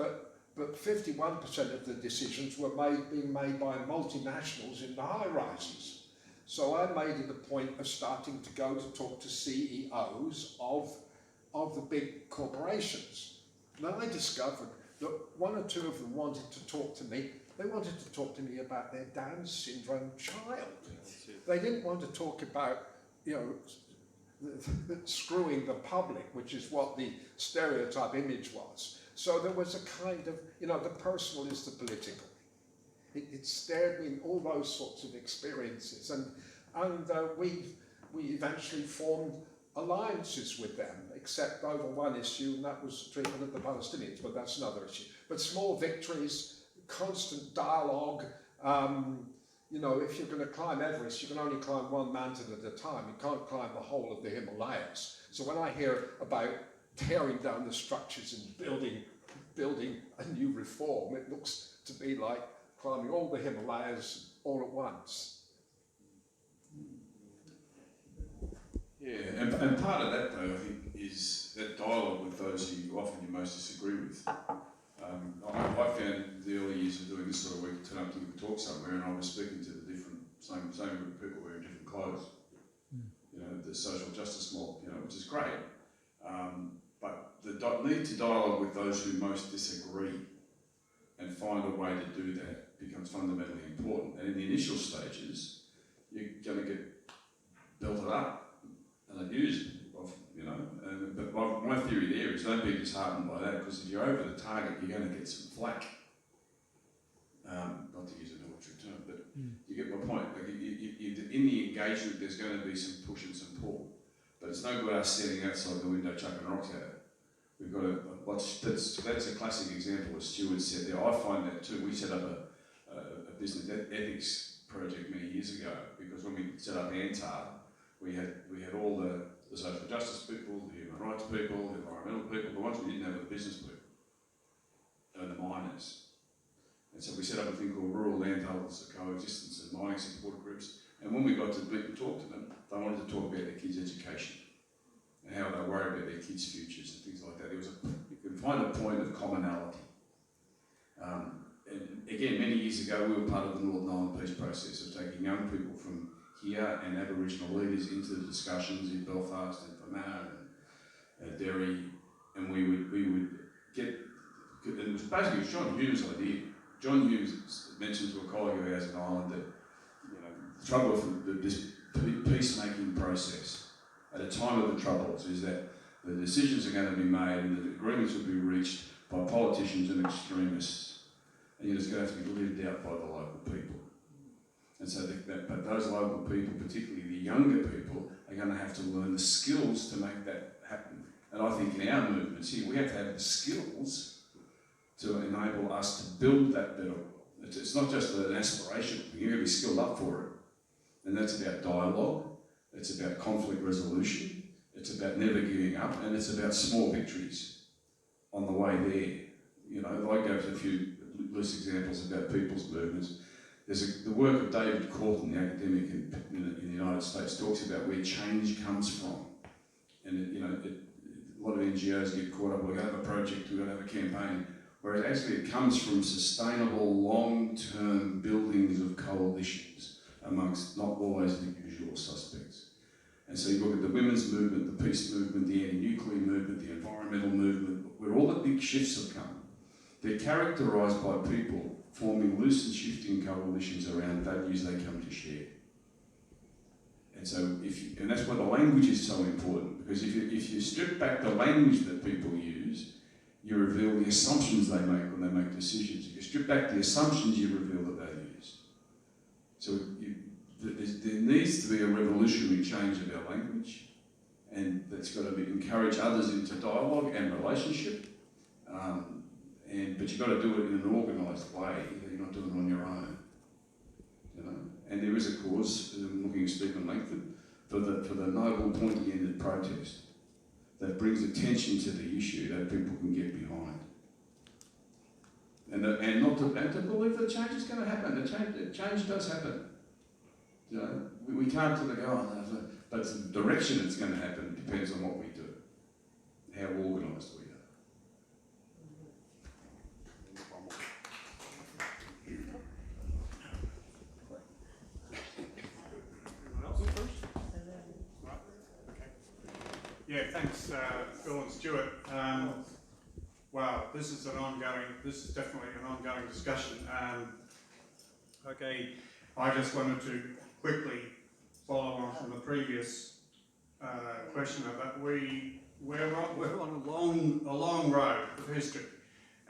51% of the decisions were being made by multinationals in the high rises. So I made it a point of starting to go to talk to CEOs of the big corporations. And I discovered that one or two of them wanted to talk to me. They wanted to talk to me about their Down syndrome child. They didn't want to talk about, screwing the public, which is what the stereotype image was. So there was a kind of, the personal is the political. It stared me in all those sorts of experiences, and we eventually formed alliances with them, except over one issue, and that was treatment of the Palestinians, but that's another issue. But small victories, constant dialogue. If you're going to climb Everest, you can only climb one mountain at a time. You can't climb the whole of the Himalayas. So when I hear about tearing down the structures and building a new reform, it looks to me like climbing all the Himalayas all at once. Yeah, and part of that, though, I think, is that dialogue with those who often you most disagree with. I found the early years of doing doing this sort of week, turn up to the talk somewhere, and I was speaking to the different, same group of people wearing different clothes. You know, the social justice mob, you know, which is great. But the need to dialogue with those who most disagree and find a way to do that becomes fundamentally important. And in the initial stages, you're going to get belted up and abused, you know. But my theory there is don't be disheartened by that, because if you're over the target, you're going to get some flack. Not to use a military term, but you get my point. Like in the engagement, there's going to be some push and some pull. But it's no good us sitting outside the window chucking rocks at it. We've got to watch. That's a classic example, as Stuart said there. I find that too. We set up a business ethics project many years ago, because when we set up ANTAR, we had all the social justice people, the human rights people, the environmental people. The ones we didn't have were the business people and the miners. And so we set up a thing called Rural Landholders Coexistence and Mining Support Groups. And when we got to talk to them, they wanted to talk about their kids' education and how they worry about their kids' futures and things like that. You could find a point of commonality. And again, many years ago, we were part of the Northern Ireland peace process of taking young people from here and Aboriginal leaders into the discussions in Belfast and Fermanagh and Derry, and we would get. And it was basically John Hume's idea. John Hughes mentioned to a colleague of ours in Ireland that, you know, the trouble with this peacemaking process at a time of the Troubles is that the decisions are going to be made and the agreements will be reached by politicians and extremists, and it's going to have to be lived out by the local people. And so, but those local people, particularly the younger people, are going to have to learn the skills to make that happen. And I think in our movements here, we have to have the skills to enable us to build that better world. It's not just an aspiration, you're going to be skilled up for it. And that's about dialogue, it's about conflict resolution, it's about never giving up, and it's about small victories on the way there. You know, I gave a few loose examples about people's movements. There's the work of David Corton, the academic in the United States, talks about where change comes from. And a lot of NGOs get caught up, we're going to have a project, we're going to have a campaign. Whereas actually it comes from sustainable, long-term buildings of coalitions amongst not always the usual suspects. And so you look at the women's movement, the peace movement, the anti-nuclear movement, the environmental movement, where all the big shifts have come. They're characterised by people forming loose and shifting coalitions around values they come to share. And so, and that's why the language is so important, because if you strip back the language that people use, you reveal the assumptions they make when they make decisions. If you strip back the assumptions, you reveal the values. So there needs to be a revolutionary change of our language, and that's got to encourage others into dialogue and relationship. But you've got to do it in an organised way. You're not doing it on your own. You know? And there is a cause, I'm looking at Stephen Langford, for the noble, pointy-ended protest that brings attention to the issue that people can get behind. And to believe that change is going to happen. The change does happen. You know, we can't sort of go on that, but the direction it's going to happen depends on what we do, how organised we are. Yeah, thanks, Phil and Stuart. Wow, this is definitely an ongoing discussion. Okay, I just wanted to quickly follow on from the previous questioner, but we're on a long road of history,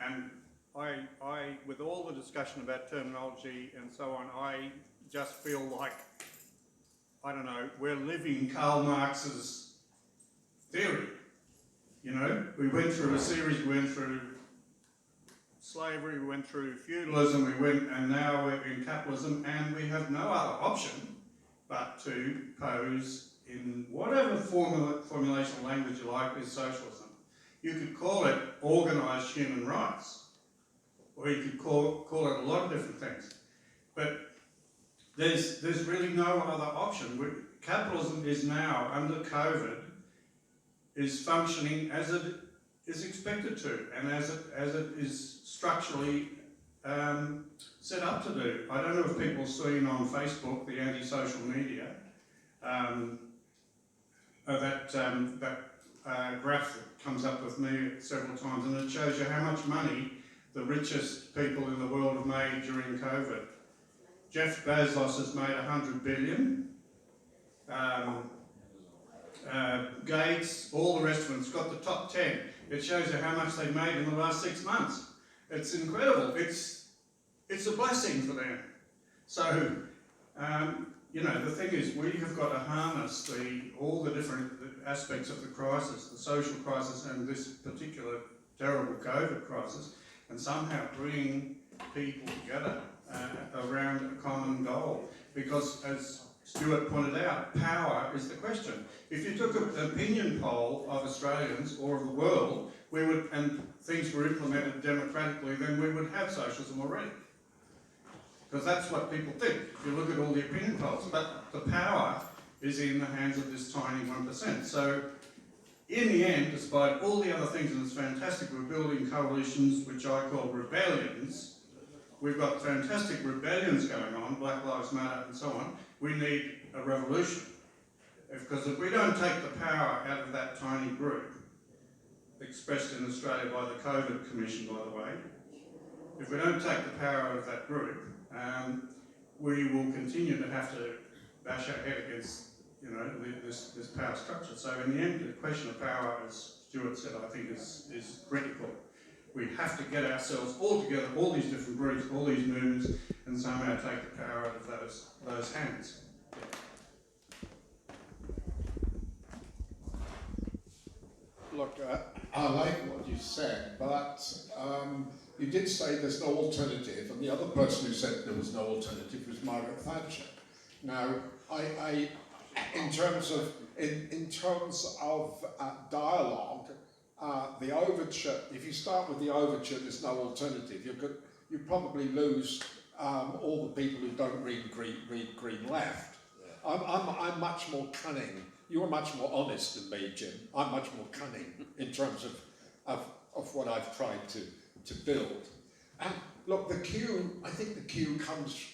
and I, with all the discussion about terminology and so on, I just feel like, I don't know, we're living Karl Marx's theory. You know, we went through a series, we went through slavery, we went through feudalism, and now we're in capitalism, and we have no other option but to pose in whatever formulation language you like is socialism. You could call it organised human rights, or you could call it a lot of different things. But there's really no other option. Capitalism is now, under COVID, is functioning as it is expected to, and as it is structurally set up to do. I don't know if people have seen on Facebook, the anti-social media, that graph that comes up with me several times, and it shows you how much money the richest people in the world have made during COVID. Jeff Bezos has made 100 billion. Gates, all the rest of them, it's got the top 10. It shows you how much they've made in the last 6 months. It's incredible. It's a blessing for them. So, you know, the thing is, we have got to harness all the different aspects of the crisis, the social crisis and this particular terrible COVID crisis, and somehow bring people together around a common goal. Because, as Stuart pointed out, power is the question. If you took an opinion poll of Australians or of the world, and things were implemented democratically, then we would have socialism already. Because that's what people think, if you look at all the opinion polls. But the power is in the hands of this tiny 1%. So, in the end, despite all the other things, and it's fantastic, we're building coalitions, which I call rebellions. We've got fantastic rebellions going on, Black Lives Matter and so on. We need a revolution. Because if we don't take the power out of that tiny group, expressed in Australia by the COVID Commission, by the way, if we don't take the power out of that group, we will continue to have to bash our head against, you know, this power structure. So in the end, the question of power, as Stuart said, I think is critical. We have to get ourselves all together, all these different groups, all these movements, and somehow take the power out of those hands. Look, I like what you said, but you did say there's no alternative, and the other person who said there was no alternative was Margaret Thatcher. Now, in terms of dialogue, the overture, if you start with the overture, there's no alternative. You probably lose all the people who don't read Green Left. I'm much more cunning. You're much more honest than me, Jim. I'm much more cunning in terms of what I've tried to build. And look, I think the cue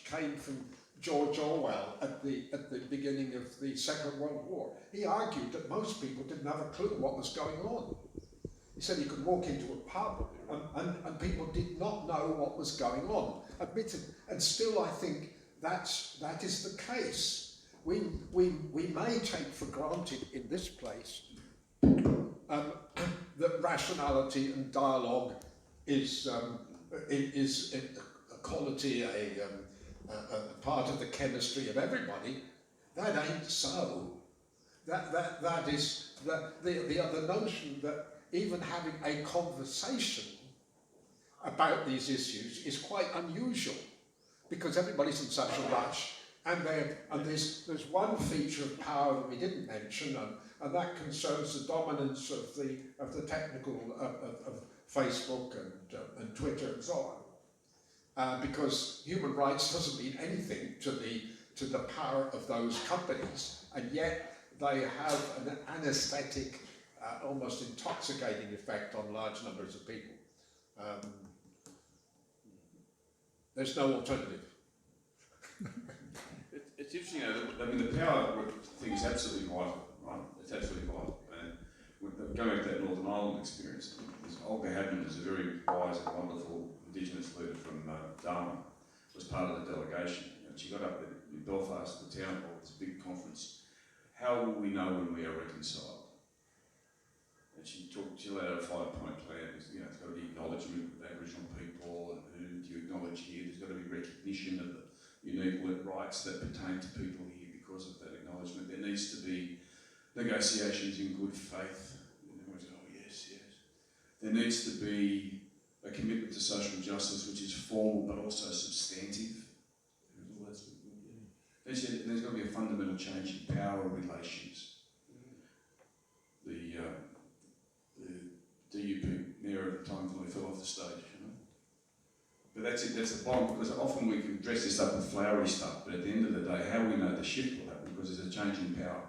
came from George Orwell at the beginning of the Second World War. He argued that most people didn't have a clue what was going on. He said you could walk into a pub and people did not know what was going on. Admitted, and still I think that is the case. We may take for granted in this place that rationality and dialogue is a quality, a part of the chemistry of everybody. That ain't so. That is the notion that even having a conversation about these issues is quite unusual because everybody's in such a rush. And there's one feature of power that we didn't mention, and that concerns the dominance of the technical of Facebook and Twitter and so on, because human rights doesn't mean anything to the power of those companies, and yet they have an anesthetic, almost intoxicating effect on large numbers of people. There's no alternative. It's interesting, I mean, the power thing is absolutely vital, right? It's absolutely vital. And going back to that Northern Ireland experience, Olga Hadman is a very wise and wonderful Indigenous leader from Darwin, was part of the delegation. And she got up in Belfast, the town hall, this big conference. How will we know when we are reconciled? And she laid out a 5-point plan. You know, it's got to be acknowledgement of Aboriginal people, and who do you acknowledge here? There's got to be recognition of the unique rights that pertain to people here because of that acknowledgement. There needs to be negotiations in good faith. And everyone's going, oh yes, yes. There needs to be a commitment to social justice which is formal but also substantive. There's got to be a fundamental change in power relations. The DUP mayor at the time fell off the stage, you know. But that's it, that's the problem, because often we can dress this up with flowery stuff, but at the end of the day, how we know the shift will happen, because there's a change in power.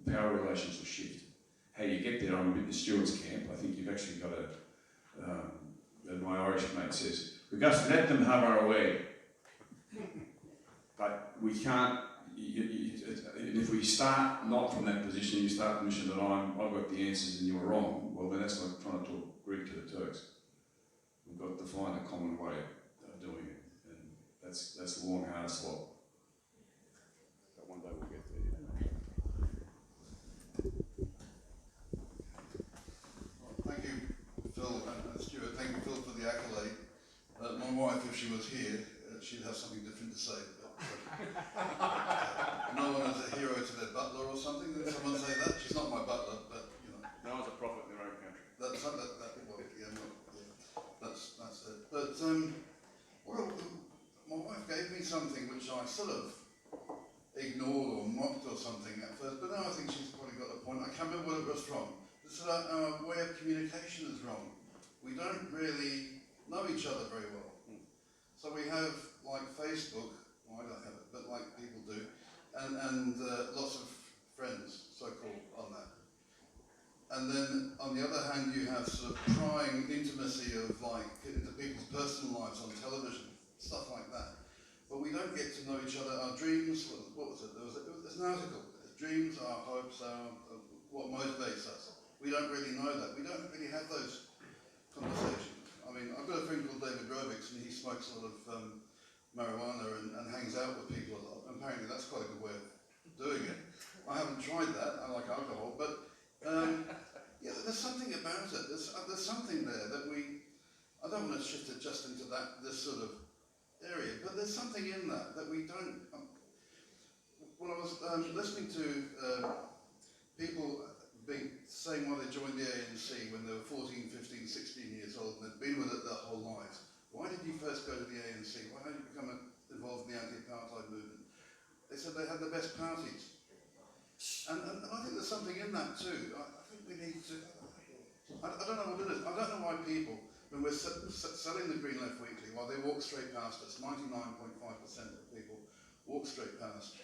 The power relations will shift. How you get there, I'm a bit in Stuart's camp. I think you've actually got as my Irish mate says, We just let them have our way. But we can't, if we start not from that position, you start the mission that I've got the answers and you're wrong, well then that's like trying to talk Greek to the Turks. We've got to find a common way of doing it, and that's the long, hard slog. But one day we'll get there. Thank you, Phil and Stuart. Thank you, Phil, for the accolade. My wife, if she was here, she'd have something different to say. But, no one is a hero to their butler or something. Did someone say that? She's not my butler, but you know. No one's a prophet in their own country. That's it. But well, my wife gave me something which I sort of ignored or mocked or something at first, but now I think she's probably got a point. I can't remember what it was from. It's that our way of communication is wrong. We don't really know each other very well. So we have like Facebook, well, I don't have it, but like people do, and lots of friends, so-called, on that. And then on the other hand, you have sort of prying intimacy of like into people's personal lives on television, stuff like that. But we don't get to know each other. Our dreams, what was it? There's an article. Dreams, our hopes, what motivates us. We don't really know that. We don't really have those conversations. I mean, I've got a friend called David Rovics, and he smokes a lot of marijuana and hangs out with people a lot. Apparently that's quite a good way of doing it. I haven't tried that. I like alcohol, but yeah, there's something about it. There's something there that I don't want to shift it just into this sort of area, but there's something in that we don't. When I was listening to people saying why they joined the ANC when they were 14, 15, 16 years old and they'd been with it their whole lives. Why did you first go to the ANC? Why did you become involved in the anti-apartheid movement? They said they had the best parties. And I think there's something in that too. I think we need to, I don't know what it is. I don't know why people, when we're selling the Green Left Weekly, while they walk straight past us, 99.5% of people walk straight past.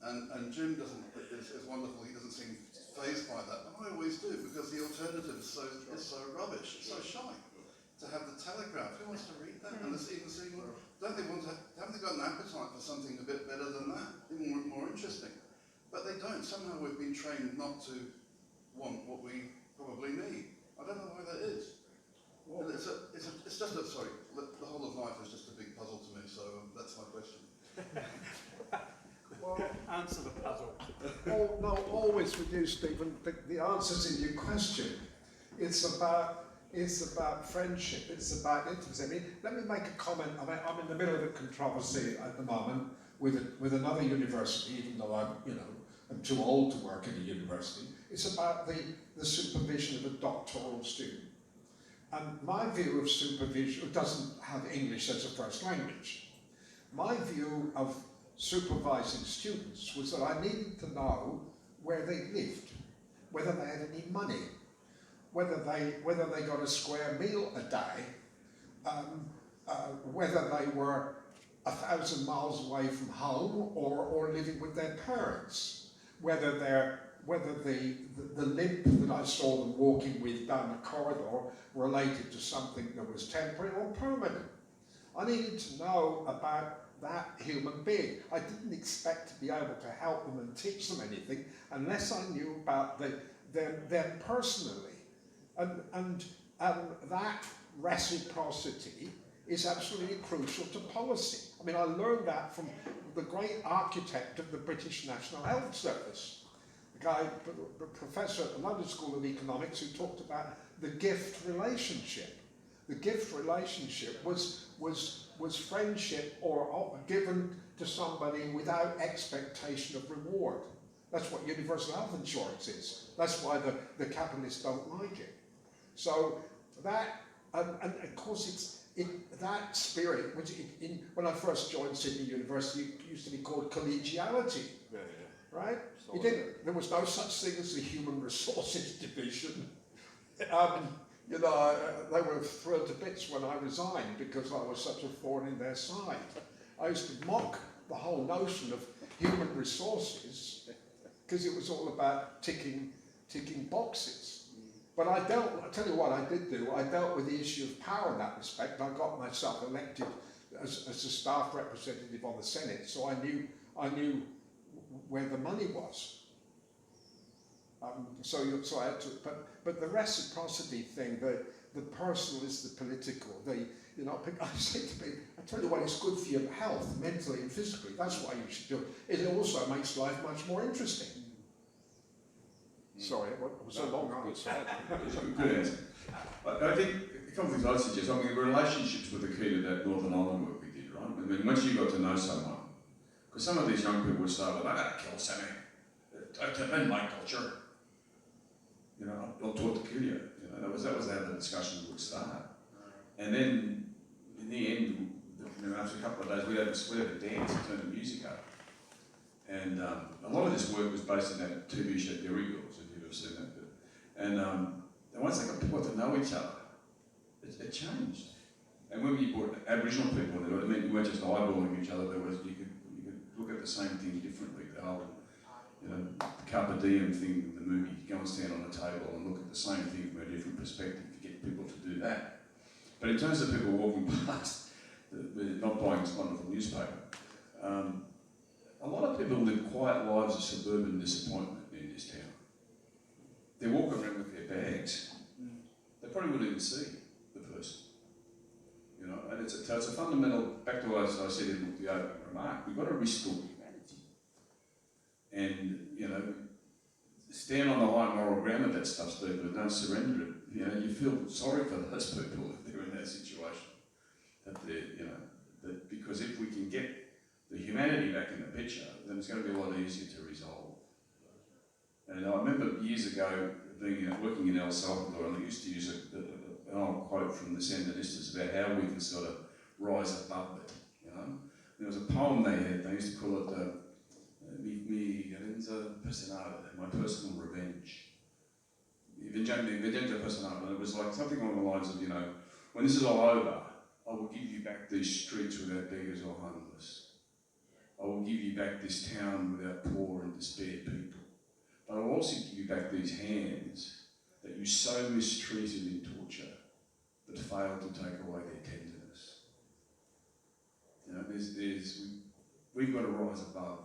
And Jim is wonderful, he doesn't seem fazed by that, but I always do, because the alternative is so rubbish, it's so shy. To have the Telegraph, who wants to read that? And haven't they got an appetite for something a bit better than that, even more interesting? But they don't. Somehow we've been trained not to want what we probably need. I don't know why that is. And it's just sorry, the whole of life is just a big puzzle to me, so that's my question. Well, Answer the puzzle. no, always with you, Stephen, the answer's in your question. It's about friendship, it's about intimacy. I mean, let me make a comment. I mean, I'm in the middle of a controversy at the moment with another university, even though I'm too old to work in a university. It's about the supervision of a doctoral student. And my view of supervision doesn't have English as a first language. My view of supervising students was that I needed to know where they lived, whether they had any money, whether they got a square meal a day, whether they were 1,000 miles away from home or living with their parents, whether the limp that I saw them walking with down the corridor related to something that was temporary or permanent. I needed to know about that human being. I didn't expect to be able to help them and teach them anything unless I knew about them personally. And that reciprocity is absolutely crucial to policy. I mean, I learned that from the great architect of the British National Health Service, a guy, a professor at the London School of Economics, who talked about the gift relationship. The gift relationship was friendship or given to somebody without expectation of reward. That's what universal health insurance is. That's why the capitalists don't like it. So that, and of course that spirit, which when I first joined Sydney University, it used to be called collegiality, right? There was no such thing as the human resources division. They were thrilled to bits when I resigned because I was such a thorn in their side. I used to mock the whole notion of human resources because it was all about ticking boxes. But I tell you what I did do, I dealt with the issue of power in that respect. I got myself elected as a staff representative on the Senate, so I knew where the money was. So I had to, but the reciprocity thing, the personal is the political. I say to people, I tell you what, it's good for your health, mentally and physically. That's why you should do it. It also makes life much more interesting. Sorry, it was a long answer. Good answer. I think a couple of things I'd suggest. I mean, relationships were the key to that Northern Ireland work we did, right? I mean, once you got to know someone, because some of these young people would start with, I gotta kill Sammy. Don't in my culture. You know, I'll talk to kill you. You know, that was how the discussion would start. And then, in the end, after a couple of days, we'd have a dance and turn the music up. And a lot of this work was based on that TV show Dairy Girls, if you've ever seen that. And once they got people to know each other, it changed. And when you brought Aboriginal people into it, I mean, you weren't just eyeballing each other. You could look at the same thing differently. The whole, the Carpe Diem thing in the movie. You go and stand on a table and look at the same thing from a different perspective. You get people to do that. But in terms of people walking past, not buying this wonderful newspaper, a lot of people live quiet lives of suburban disappointment in this town. They walk around with their bags. They probably wouldn't even see the person. You know, and it's a fundamental, back to what I said in the opening remark, we've got to restore humanity. And, stand on the high moral ground of that stuff, Steve, but don't surrender it. You feel sorry for those people if they're in that situation. That because if we can get the humanity back in the picture, then it's going to be a lot easier to resolve. And I remember years ago working in El Salvador, and I used to use an old quote from the Sandinistas about how we can sort of rise above it. There was a poem they used to call it Mi Venganza Personal, my personal revenge. Venganza Personal, and it was like something along the lines of, when this is all over, I will give you back these streets without beggars or homeless. I will give you back this town without poor and despaired people. But I will also give you back these hands that you so mistreated in torture that failed to take away their tenderness. We've got to rise above.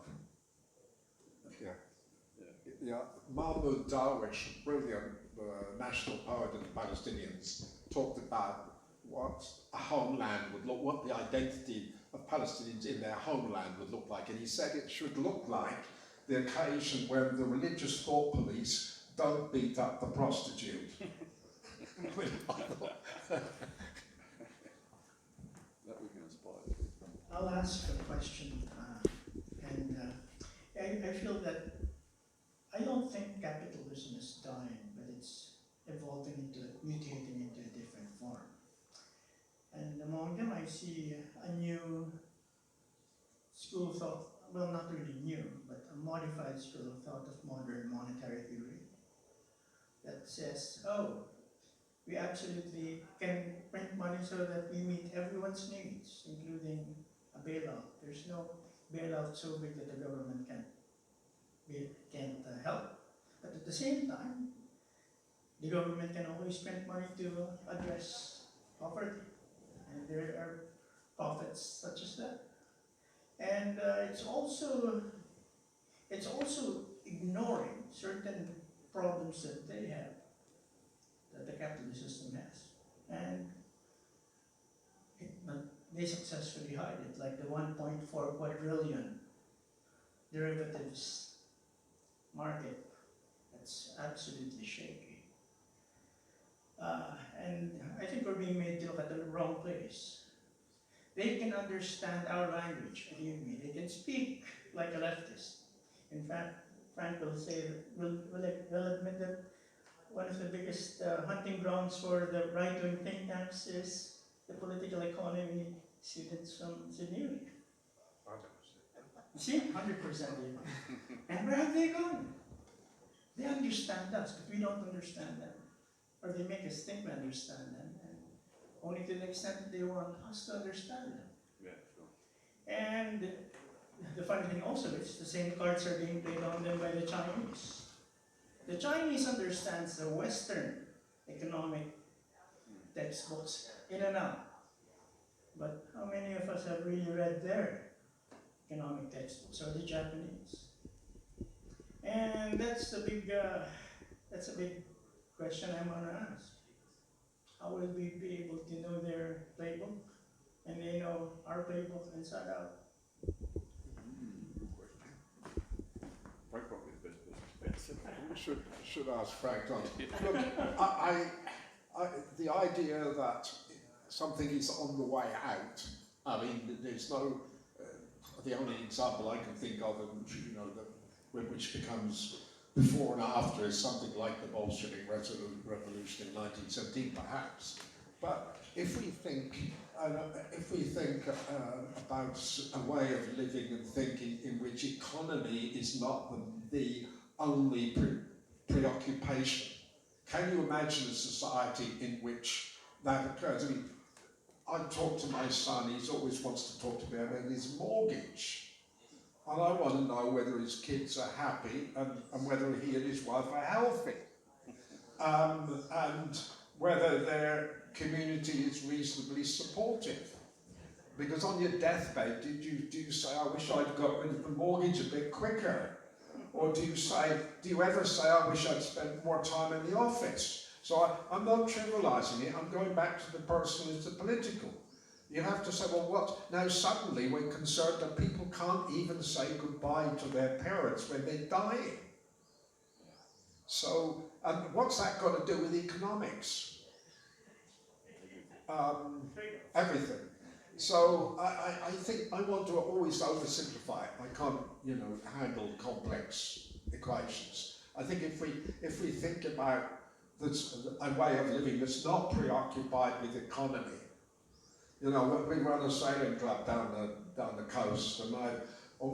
Yeah, Mahmoud Darwish, brilliant national poet of the Palestinians, talked about what a homeland would look, what the identity of Palestinians in their homeland would look like, and he said it should look like the occasion when the religious thought police don't beat up the prostitute. I'll ask a question, I feel that I don't think capitalism is dying, but it's mutating into a different form. And among them, I see a new school of thought, well, not really new, but a modified school of thought of modern monetary theory that says, we absolutely can print money so that we meet everyone's needs, including a bailout. There's no bailout so big that the government can't help. But at the same time, the government can always print money to address poverty. And there are profits such as that. And it's also ignoring certain problems that they have, that the capitalist system has. And but they successfully hide it, like the 1.4 quadrillion derivatives market. That's absolutely shaky. And I think we're being made to look at the wrong place. They can understand our language, believe me. They can speak like a leftist. In fact, Frank will admit that one of the biggest hunting grounds for the right-wing think tanks is the political economy students from Sydney. See, 100% even. And where have they gone? They understand us, but we don't understand them. Or they make us think we understand them, and only to the extent that they want us to understand them. Yeah, sure. And the funny thing also is the same cards are being played on them by the Chinese. The Chinese understands the Western economic textbooks in and out. But how many of us have really read their economic textbooks, or the Japanese? And that's a big question I'm going to ask. How will we be able to know their playbook, and they know our playbook inside out? Should ask Frank. Look, the idea that something is on the way out. I mean, there's no. The only example I can think of, which becomes before and after, is something like the Bolshevik Revolution in 1917, perhaps. But if we think about a way of living and thinking in which economy is not the only preoccupation, can you imagine a society in which that occurs? I mean, I talk to my son, he always wants to talk to me about his mortgage. And I want to know whether his kids are happy and whether he and his wife are healthy. And whether their community is reasonably supportive. Because on your deathbed, do you say, I wish I'd got rid of the mortgage a bit quicker? Or do you ever say, I wish I'd spent more time in the office? So I'm not trivialising it, I'm going back to the personal as the political. You have to say, well, what? Now suddenly we're concerned that people can't even say goodbye to their parents when they're dying. So, what's that got to do with economics? Everything. So I think I want to always oversimplify it. I can't, handle complex equations. I think if we think about this, a way of living that's not preoccupied with economy. We run a sailing club down the coast, and I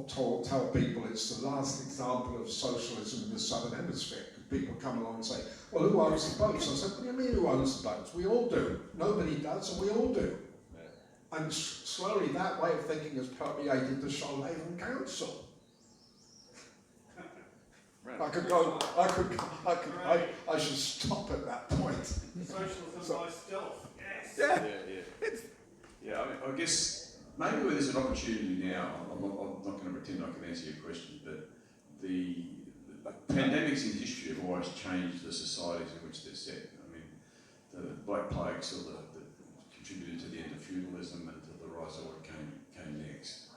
tell people it's the last example of socialism in the Southern Hemisphere. People come along and say, well, who owns the boats? I said, what do you mean who owns the boats? We all do. Nobody does, and we all do. And slowly that way of thinking has permeated the Shoalhaven Council. I should stop at that point. Socialism by stealth. Yes. Yeah. I guess maybe where there's an opportunity now. I'm not going to pretend I can answer your question, but the pandemics in history have always changed the societies in which they're set. I mean, the Black Plague sort of contributed to the end of feudalism and to the rise of what came next.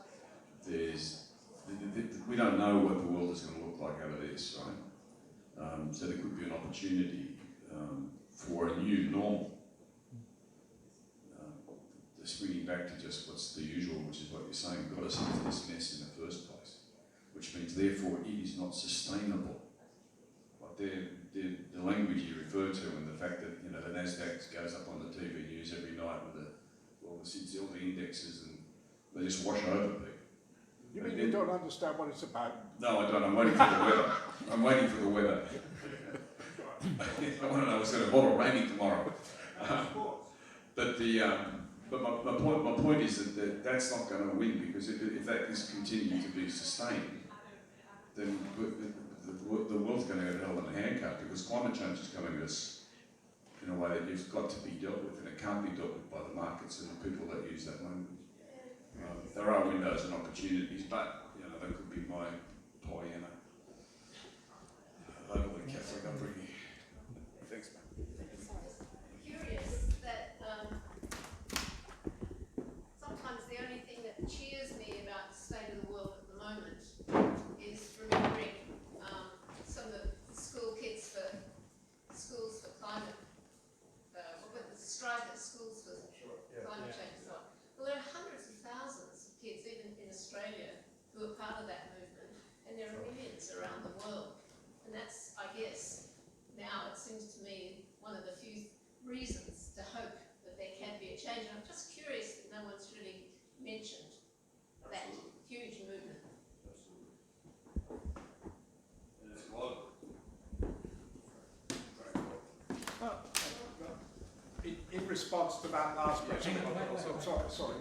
We don't know what the world is going to look like out of this, right? So there could be an opportunity for a new normal. Swinging back to just what's the usual, which is what you're saying, got us into this mess in the first place, which means therefore it is not sustainable. Like the language you refer to, and the fact that the Nasdaq goes up on the TV news every night with all the indexes, and they just wash over people. You mean you don't understand what it's about? No, I don't. I'm waiting for the weather. I'm waiting for the weather. I want to know what's going to bottle raining tomorrow. But my point is that that's not going to win, because if that is continuing to be sustained, then the world's going to go to hell in a handcuff, because climate change is coming at us in a way that it's got to be dealt with, and it can't be dealt with by the markets and the people that use that language. There are windows and opportunities, but that could be my Pollyanna overly Catholic upbringing. Thanks, man. Curious that sometimes the only thing that cheers me about the state of the world at the moment is remembering some of the school kids for schools for climate, the strike at schools for climate change. Well, there are hundreds of thousands of kids, even in Australia, who are part of that movement, and there are millions around the world. And that's, I guess, now it seems to me one of the few reasons to hope that there can be a change. And I'm just curious that no one's really mentioned that huge movement. And it's global. In response to that last question, sorry.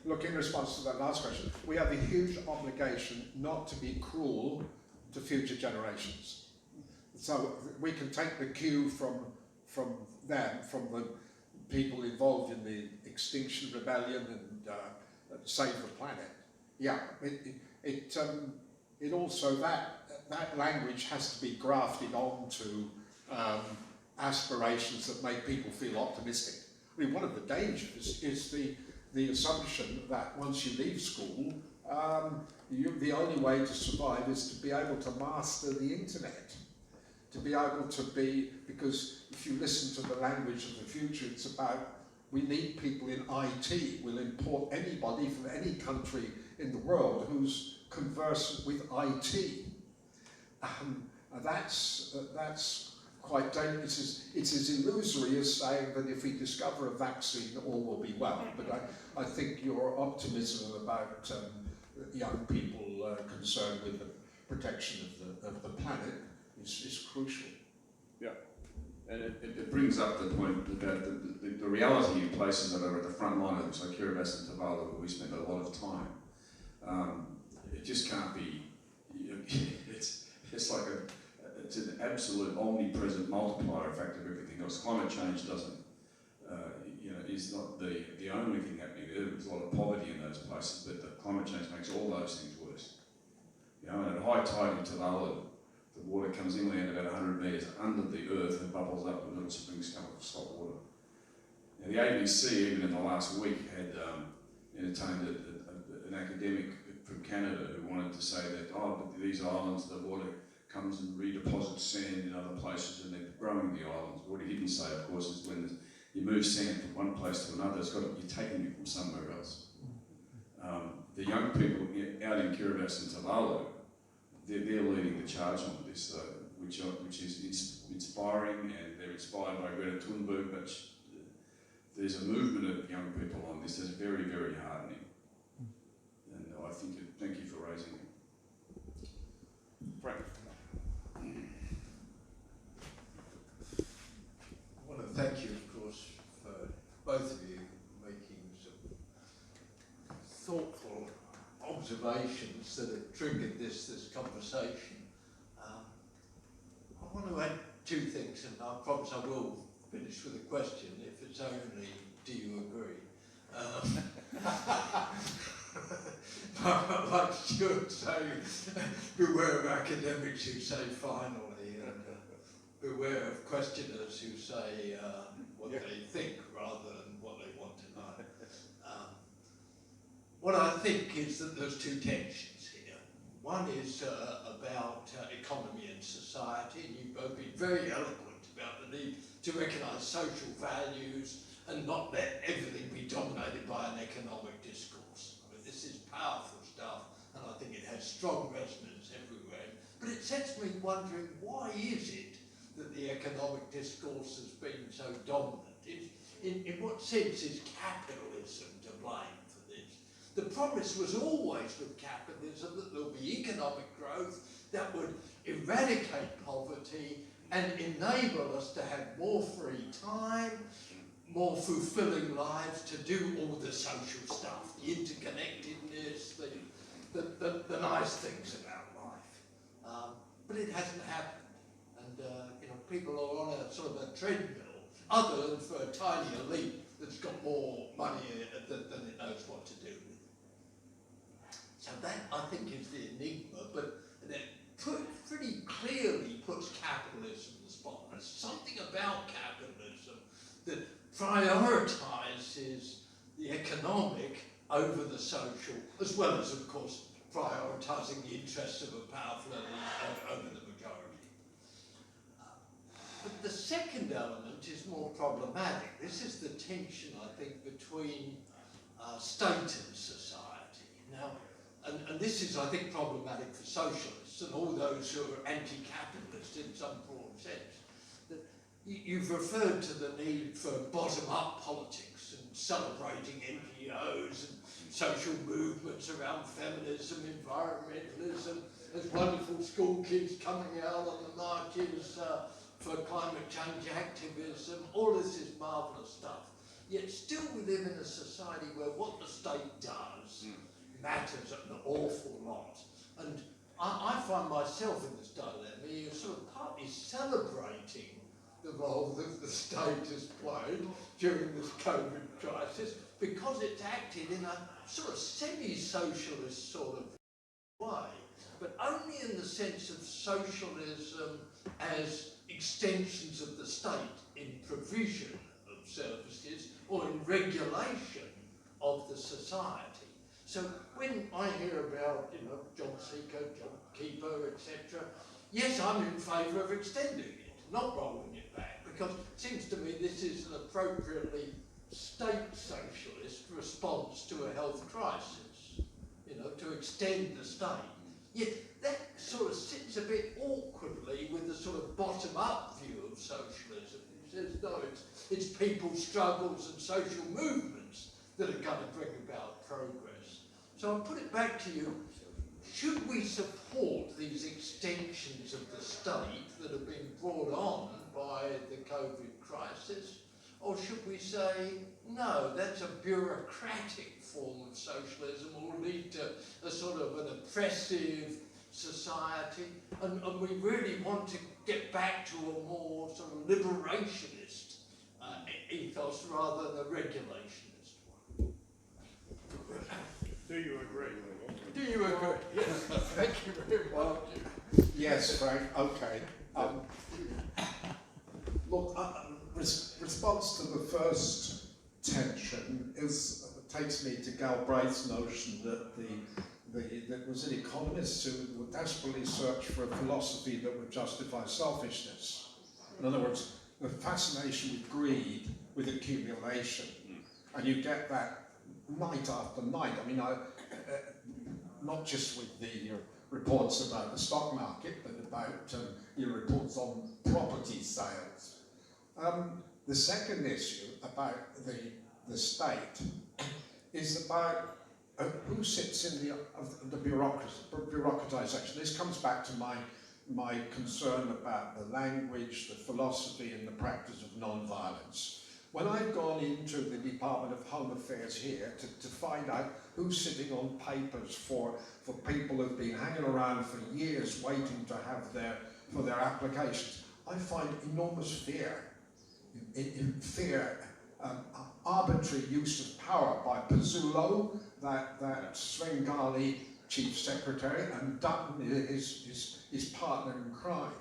Look, in response to that last question, we have a huge obligation not to be cruel to future generations. so we can take the cue from them, from the people involved in the Extinction Rebellion and Save the Planet. Yeah, it also, that language has to be grafted onto aspirations that make people feel optimistic. I mean, one of the dangers is the assumption that once you leave school, the only way to survive is to be able to master the internet. To be able to be, because if you listen to the language of the future, it's about, we need people in IT. We'll import anybody from any country in the world who's conversant with IT. That's quite dangerous. It's as illusory as saying that if we discover a vaccine, all will be well. But I think your optimism about young people concerned with the protection of the planet is crucial. Yeah, and it brings up the point about the reality in places that are at the front line of this, like Kiribati and Tuvalu, where we spend a lot of time. It just can't be. It's like it's an absolute omnipresent multiplier effect of everything else. Climate change doesn't, is not the only thing happening there. There's a lot of poverty in those places, but the climate change makes all those things worse. And at high tide in Tuvalu, the water comes inland about 100 metres under the earth and bubbles up and little springs come off salt water. Now, the ABC, even in the last week, had entertained an academic from Canada who wanted to say that, but these islands, the water comes and redeposits sand in other places and they're growing the islands. What he didn't say, of course, is when you move sand from one place to another, you're taking it from somewhere else. The young people out in Kiribati and Tuvalu, they're leading the charge on this, which is inspiring, and they're inspired by Greta Thunberg, but there's a movement of young people on this that's very, very heartening. And I think, thank you for raising it. Frank. I want to thank you, of course, for both of you making some thoughtful observations that have triggered this conversation. I want to add two things, and I promise I will finish with a question, if it's only, do you agree? Like Stuart saying, beware of academics who say finally, and beware of questioners who say what they think rather than what they want to know. What I think is that there's two tensions here. One is about economy and society, and you've both been very eloquent about the need to recognise social values and not let everything be dominated by an economic discourse. I mean, this is powerful stuff, and I think it has strong resonance everywhere. But it sets me wondering, why is it that the economic discourse has been so dominant? In what sense is capitalism to blame for this? The promise was always with capitalism that there'll be economic growth that would eradicate poverty and enable us to have more free time, more fulfilling lives, to do all the social stuff, the interconnectedness, the nice things about life. But it hasn't happened. And people are on a sort of a treadmill, other than for a tiny elite that's got more money than it knows what to do with. So that, I think, is the enigma, but it pretty clearly puts capitalism in the spot. There's something about capitalism that prioritises the economic over the social, as well as, of course, prioritising the interests of a powerful elite over the majority. But the second element is more problematic. This is the tension, I think, between state and society. Now, and this is, I think, problematic for socialists and all those who are anti-capitalist in some broad sense. That you've referred to the need for bottom-up politics and celebrating NGOs and social movements around feminism, environmentalism. There's wonderful school kids coming out on the marches for climate change activism. All this is marvellous stuff. Yet still we live in a society where what the state does matters an awful lot. And I find myself in this dilemma. You're sort of partly celebrating the role that the state has played during this COVID crisis because it's acted in a sort of semi-socialist sort of way, but only in the sense of socialism as extensions of the state in provision of services or in regulation of the society. So when I hear about, you know, job seeker, job keeper, etc., yes, I'm in favour of extending it, not rolling it back, because it seems to me this is an appropriately state socialist response to a health crisis, you know, to extend the state. Yet that sort of sits a bit awkwardly with the sort of bottom-up view of socialism. It says, no, it's people's struggles and social movements that are going to bring about progress. So I'll put it back to you. Should we support these extensions of the state that have been brought on by the COVID crisis? Or should we say, no, that's a bureaucratic form of socialism, will lead to a sort of an oppressive society, and we really want to get back to a more sort of liberationist ethos rather than a regulationist one? Do you agree? Do you agree? Yes. Thank you very much. Yes, Frank, okay. Look, response to the first tension takes me to Galbraith's notion that that was it economists who would desperately search for a philosophy that would justify selfishness. In other words, the fascination with greed, with accumulation, and you get that night after night. I mean, not just with the reports about the stock market, but about your reports on property sales. The second issue about the state is about who sits in the bureaucratization. This comes back to my concern about the language, the philosophy, and the practice of non-violence. When I've gone into the Department of Home Affairs here to find out who's sitting on papers for people who've been hanging around for years waiting to have their applications, I find enormous fear. Arbitrary use of power by Pizzullo, that Svengali chief secretary, and Dutton, his partner in crime.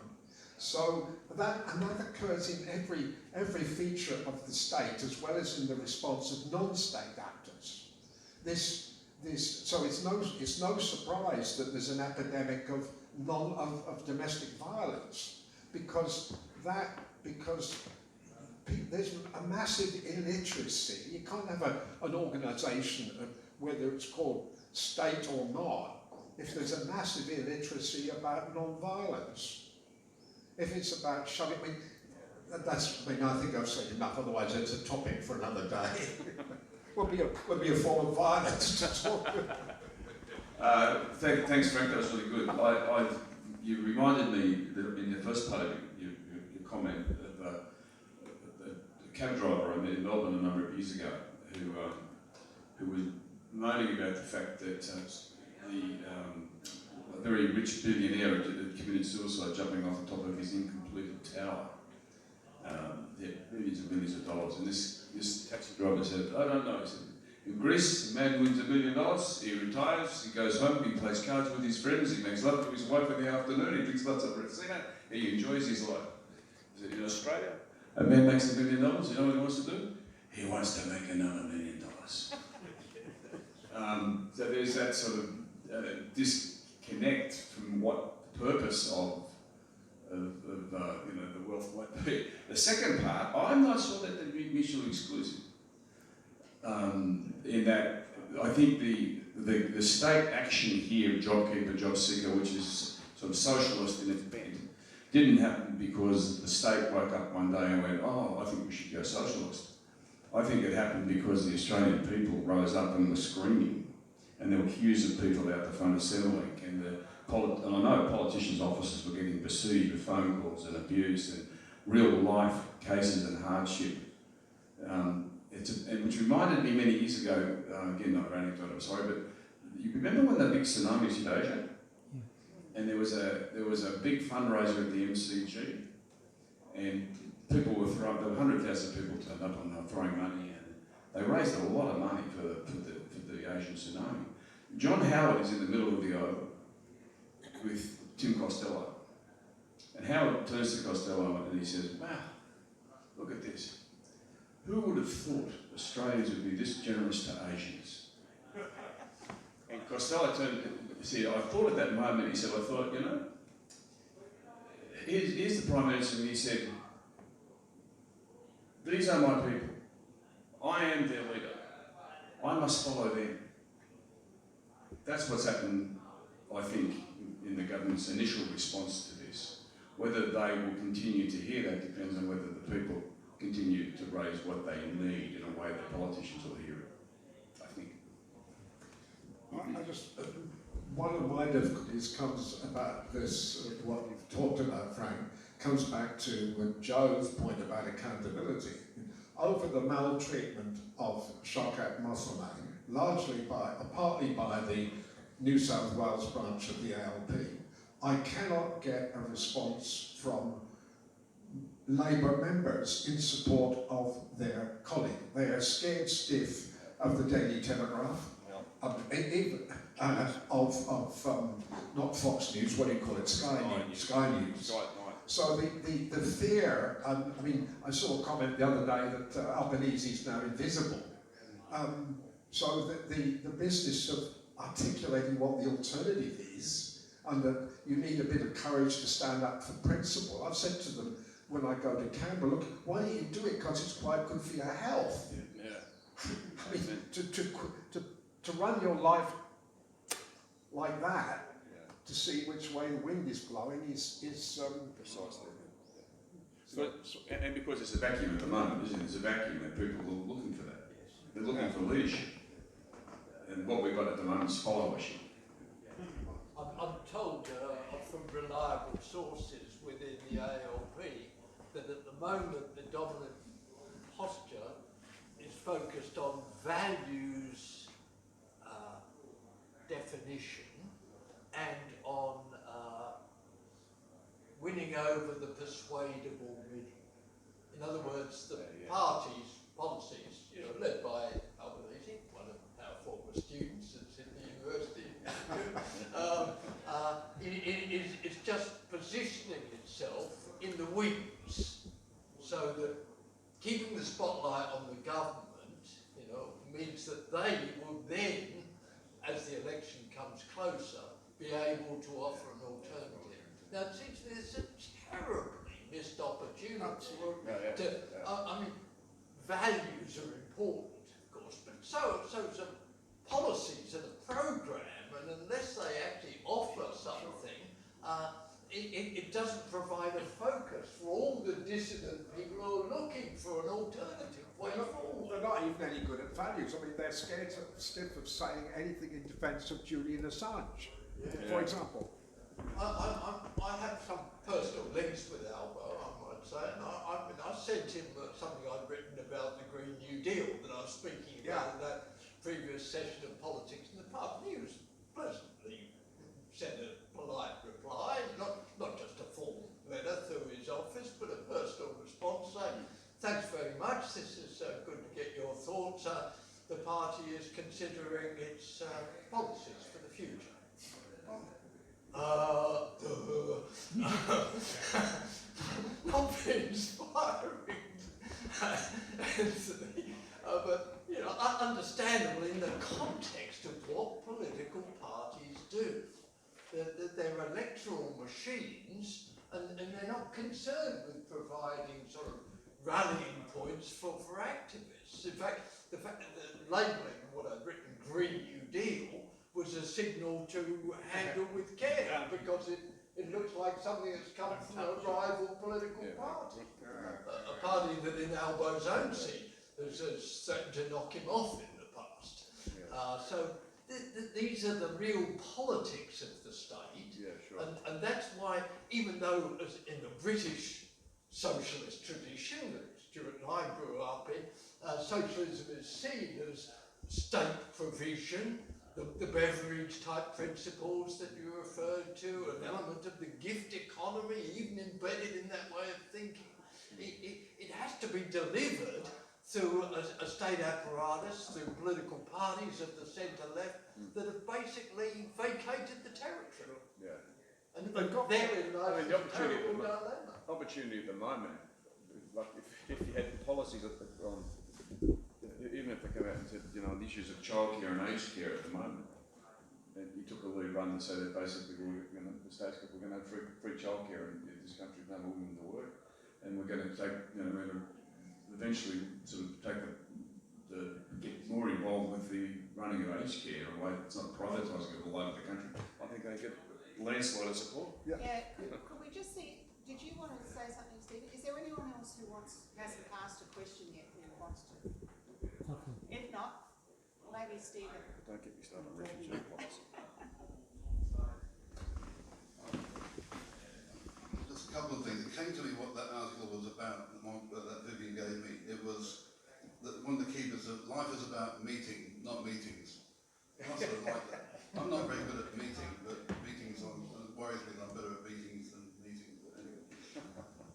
So that occurs in every feature of the state, as well as in the response of non-state actors. So it's no surprise that there's an epidemic of domestic violence, because there's a massive illiteracy. You can't have an organisation, whether it's called state or not, if there's a massive illiteracy about non-violence. If it's about shoving, I think I've said enough, otherwise it's a topic for another day. would be a form of violence to talk about. Thanks, Frank, that was really good. You reminded me that in the first part of your comment of a cab driver I met in Melbourne a number of years ago who was moaning about the fact that a very rich billionaire had committed suicide jumping off the top of his incompleted tower. He had millions of dollars, and this taxi driver said, I don't know, he said, in Greece, a man wins $1 million, he retires, he goes home, he plays cards with his friends, he makes love to his wife in the afternoon, he drinks lots of Retsina, he enjoys his life. He said, in Australia, a man makes $1 million, you know what he wants to do? He wants to make another $1 million. So there's that sort of disconnect from what the purpose of the wealth might be. The second part, I'm not sure that they're mutually exclusive. In that, I think the state action here, JobKeeper, Job Seeker, which is sort of socialist in its bent, didn't happen because the state woke up one day and went, oh, I think we should go socialist. I think it happened because the Australian people rose up and were screaming, and there were queues of people out the front of Centrelink, and I know politicians' offices were getting besieged with phone calls and abuse and real life cases and hardship. Which reminded me many years ago, again not an anecdote, I'm sorry, but you remember when the big tsunamis hit Asia? and there was a big fundraiser at the MCG, and people were throwing. There were 100,000 people turned up and they were throwing money, and they raised a lot of money for the Asian tsunami. John Howard is in the middle of the oval with Tim Costello, and Howard turns to Costello and he says, "Wow, look at this. Who would have thought Australians would be this generous to Asians?" And Costello turned and said, "I thought at that moment," he said, "I thought, you know, here's the Prime Minister," and he said, "These are my people. I am their leader. I must follow them." That's what's happened, I think, in the government's initial response to this. Whether they will continue to hear that depends on whether the people continue to raise what they need in a way that politicians will hear it, I think. I just, one of my difficulties comes about this, what you've talked about, Frank, comes back to Joe's point about accountability. Over the maltreatment of Shaukat Mosselman, partly by the New South Wales branch of the ALP, I cannot get a response from Labour members in support of their colleague. They are scared stiff of the Daily Telegraph, not Fox News, what do you call it, Sky News. So the fear, I mean, I saw a comment the other day that Albanese is now invisible. So the business of articulating what the alternative is, and that you need a bit of courage to stand up for principle. I've said to them when I go to Canberra, look, why don't you do it? Because it's quite good for your health. Yeah. I mean, to run your life like that, to see which way the wind is blowing is Precisely. And because it's a vacuum at the moment, isn't it? It's a vacuum and people are looking for that. They're looking for leadership. And what we've got at the moment is followership. I'm told from reliable sources within the ALP that at the moment the dominant posture is focused on values definition and on winning over the persuadable middle. In other words, the party's policies, led by Albanese, one of our former students at Sydney University, is just positioning itself in the wings, so that keeping the spotlight on the government, means that they will then, as the election comes closer, be able to offer an alternative. Now, it seems there's a terribly missed opportunity. I mean, values are important, of course, but so some policies and a program, and unless they actually offer something, it doesn't provide a focus for all the dissident people who are looking for an alternative way forward. They're not even any good at values. I mean, they're scared stiff of saying anything in defence of Julian Assange, for example. I have some personal links with Albo, I might say, and I sent him something I'd written about the Green New Deal that I was speaking about in that previous session of Politics in the Pub. And he was pleasantly sent a polite reply, not just a formal letter through his office, but a personal response saying, "Thanks very much, this is good to get your thoughts. The party is considering its policies for the future." Not very inspiring, Anthony, but understandable in the context of what political parties do. They're electoral machines, and they're not concerned with providing sort of rallying points for activists. In fact, the fact that labelling what I'd written Green New Deal was a signal to handle with care, because it looks like something that's come from a rival political party. A party that in Albo's own seat has threatened to knock him off in the past. So these are the real politics of the state, and that's why, even though as in the British socialist tradition that Stuart and I grew up in, socialism is seen as state provision, the beverage type principles that you referred to, an element of the gift economy, even embedded in that way of thinking. It has to be delivered through a state apparatus, through political parties of the centre-left that have basically vacated the territory. Yeah. And therein lies the opportunity, terrible dilemma. opportunity at the moment, like if you had policies on, even if they come out and said, you know, the issues of childcare and aged care at the moment, and you took the lead run to say that basically the state's we're going to have free childcare in this country for no women to work, and we're going to take, you know, we're going to eventually sort of take get more involved with the running of aged care in a way that's not privatising it all over the country. I think they get landslide of support. Yeah, could we just see, did you want to say something, Stephen? Is there anyone else who hasn't asked a question yet who wants to? If not, maybe Stephen. Don't get me started on refugee policy. Just a couple of things. It came to me what that article was about, that Vivian gave me. It was that one of the key bits of life is about meeting, not meetings. I sort of like that. I'm not very good at meeting, but meetings worries me that I'm better at meetings than meetings. But anyway,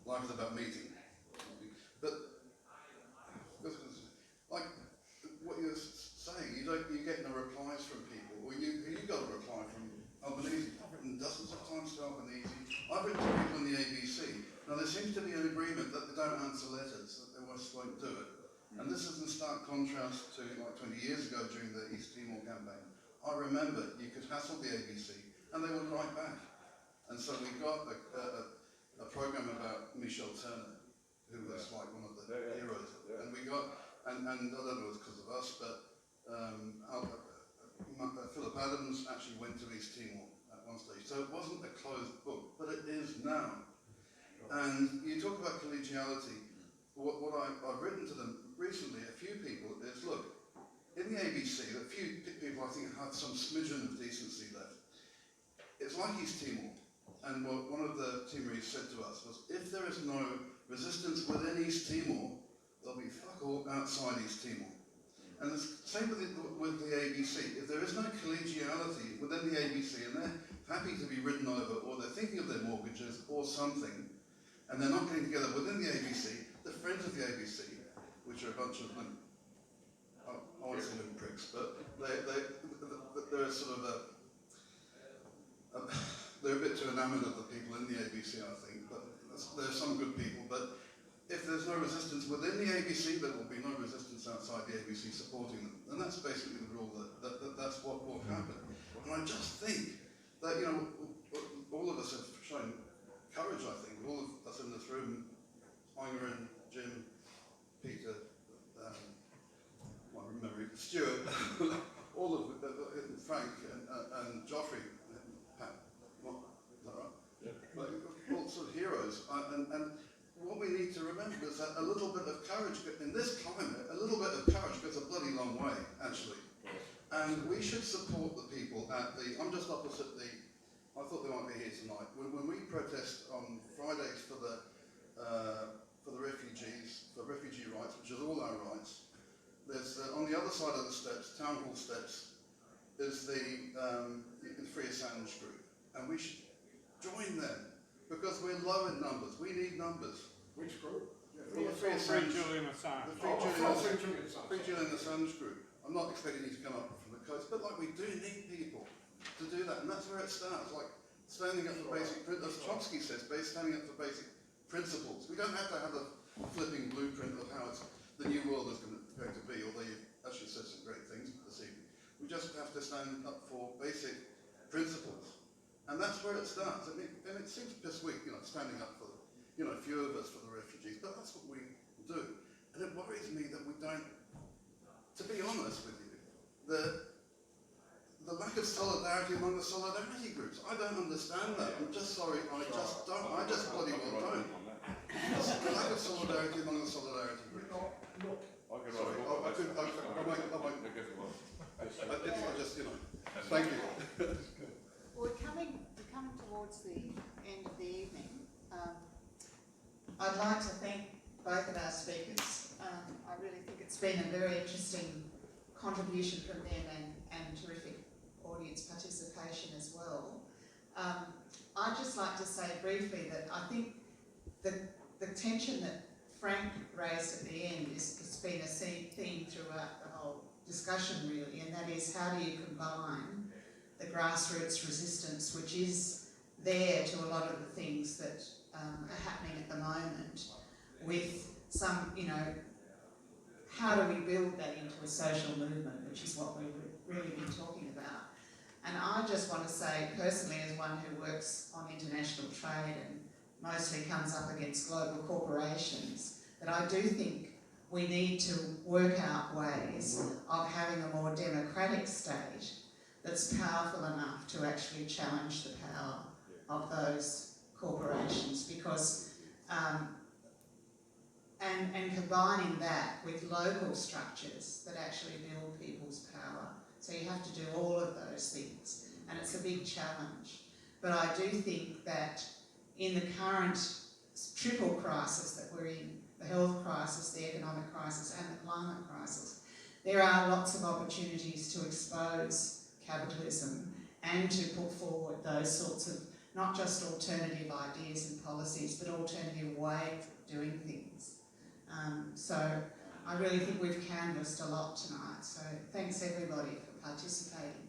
life is about meeting. But like what you're saying, you get no replies from people. Well, you got a reply from Albanese. I've written dozens of times to Albanese. I've written to people in the ABC. Now there seems to be an agreement that they don't answer letters, that they just won't do it. And this is in stark contrast to like 20 years ago during the East Timor campaign. I remember you could hassle the ABC and they would write back. And so we got a program about Michel Turner, who was like one of the heroes. And we got, and I don't know if it was because of us, but Philip Adams actually went to East Timor at one stage. So it wasn't a closed book, but it is now. And you talk about collegiality. What I've written to them recently, a few people, is look, in the ABC, a few people I think had some smidgen of decency left. It's like East Timor, and what one of the Timorese said to us was, if there is no resistance within East Timor, there'll be fuck all outside East Timor. And the same with the ABC. If there is no collegiality within the ABC, and they're happy to be ridden over, or they're thinking of their mortgages or something, and they're not getting together within the ABC, the friends of the ABC, which are a bunch of, I won't say them pricks, but they're sort of they're a bit too enamoured of the people in the ABC, I think, but there's some good people. But if there's no resistance within the ABC, there will be no resistance outside the ABC supporting them. And that's basically the rule that's what will happen. And I just think that, you know, all of us have shown courage, I think, all of us in this room, Inger, Jim, Peter, I remember Stuart, all of Frank and Joffrey, Pat, is that right? Yeah. All sort of heroes. And what we need to remember is that a little bit of courage, in this climate, a little bit of courage goes a bloody long way, actually. And we should support the people at the, I'm just opposite I thought they might be here tonight. When we protest on Fridays for the refugees, for refugee rights, which is all our rights, there's on the other side of the steps, Town Hall steps, is the Free Assange group. And we should join them, because we're low in numbers. We need numbers. Which group? Well, the Free Julian Assange. The Free Julian Assange group. I'm not expecting you to come up from the coast, but like we do need people to do that, and that's where it starts. Like standing up for basic, as Chomsky says, standing up for basic principles. We don't have to have a flipping blueprint of how the new world is going to be, although you actually said some great things this evening. We just have to stand up for basic principles. And that's where it starts. And it seems piss weak, you know, standing up for, you know, a few of us for the refugees, but that's what we do. And it worries me that we don't, to be honest with you, the lack of solidarity among the solidarity groups. I don't understand that. I'm just sorry, I just don't. I just bloody well don't. The lack of solidarity among the solidarity groups. Sorry, I just, you know, thank you. We're coming towards the end of the evening. I'd like to thank both of our speakers. I really think it's been a very interesting contribution from them and terrific audience participation as well. I'd just like to say briefly that I think the tension that Frank raised at the end has been a theme throughout the whole discussion really, and that is how do you combine the grassroots resistance, which is there to a lot of the things that are happening at the moment, with some, you know, how do we build that into a social movement, which is what we've really been talking about. And I just want to say, personally, as one who works on international trade and mostly comes up against global corporations, that I do think we need to work out ways of having a more democratic state that's powerful enough to actually challenge the power of those corporations, because and combining that with local structures that actually build people's power. So you have to do all of those things, and it's a big challenge. But I do think that in the current triple crisis that we're in, the health crisis, the economic crisis and the climate crisis, there are lots of opportunities to expose capitalism and to put forward those sorts of, not just alternative ideas and policies, but alternative ways of doing things. So I really think we've canvassed a lot tonight, so thanks everybody for participating.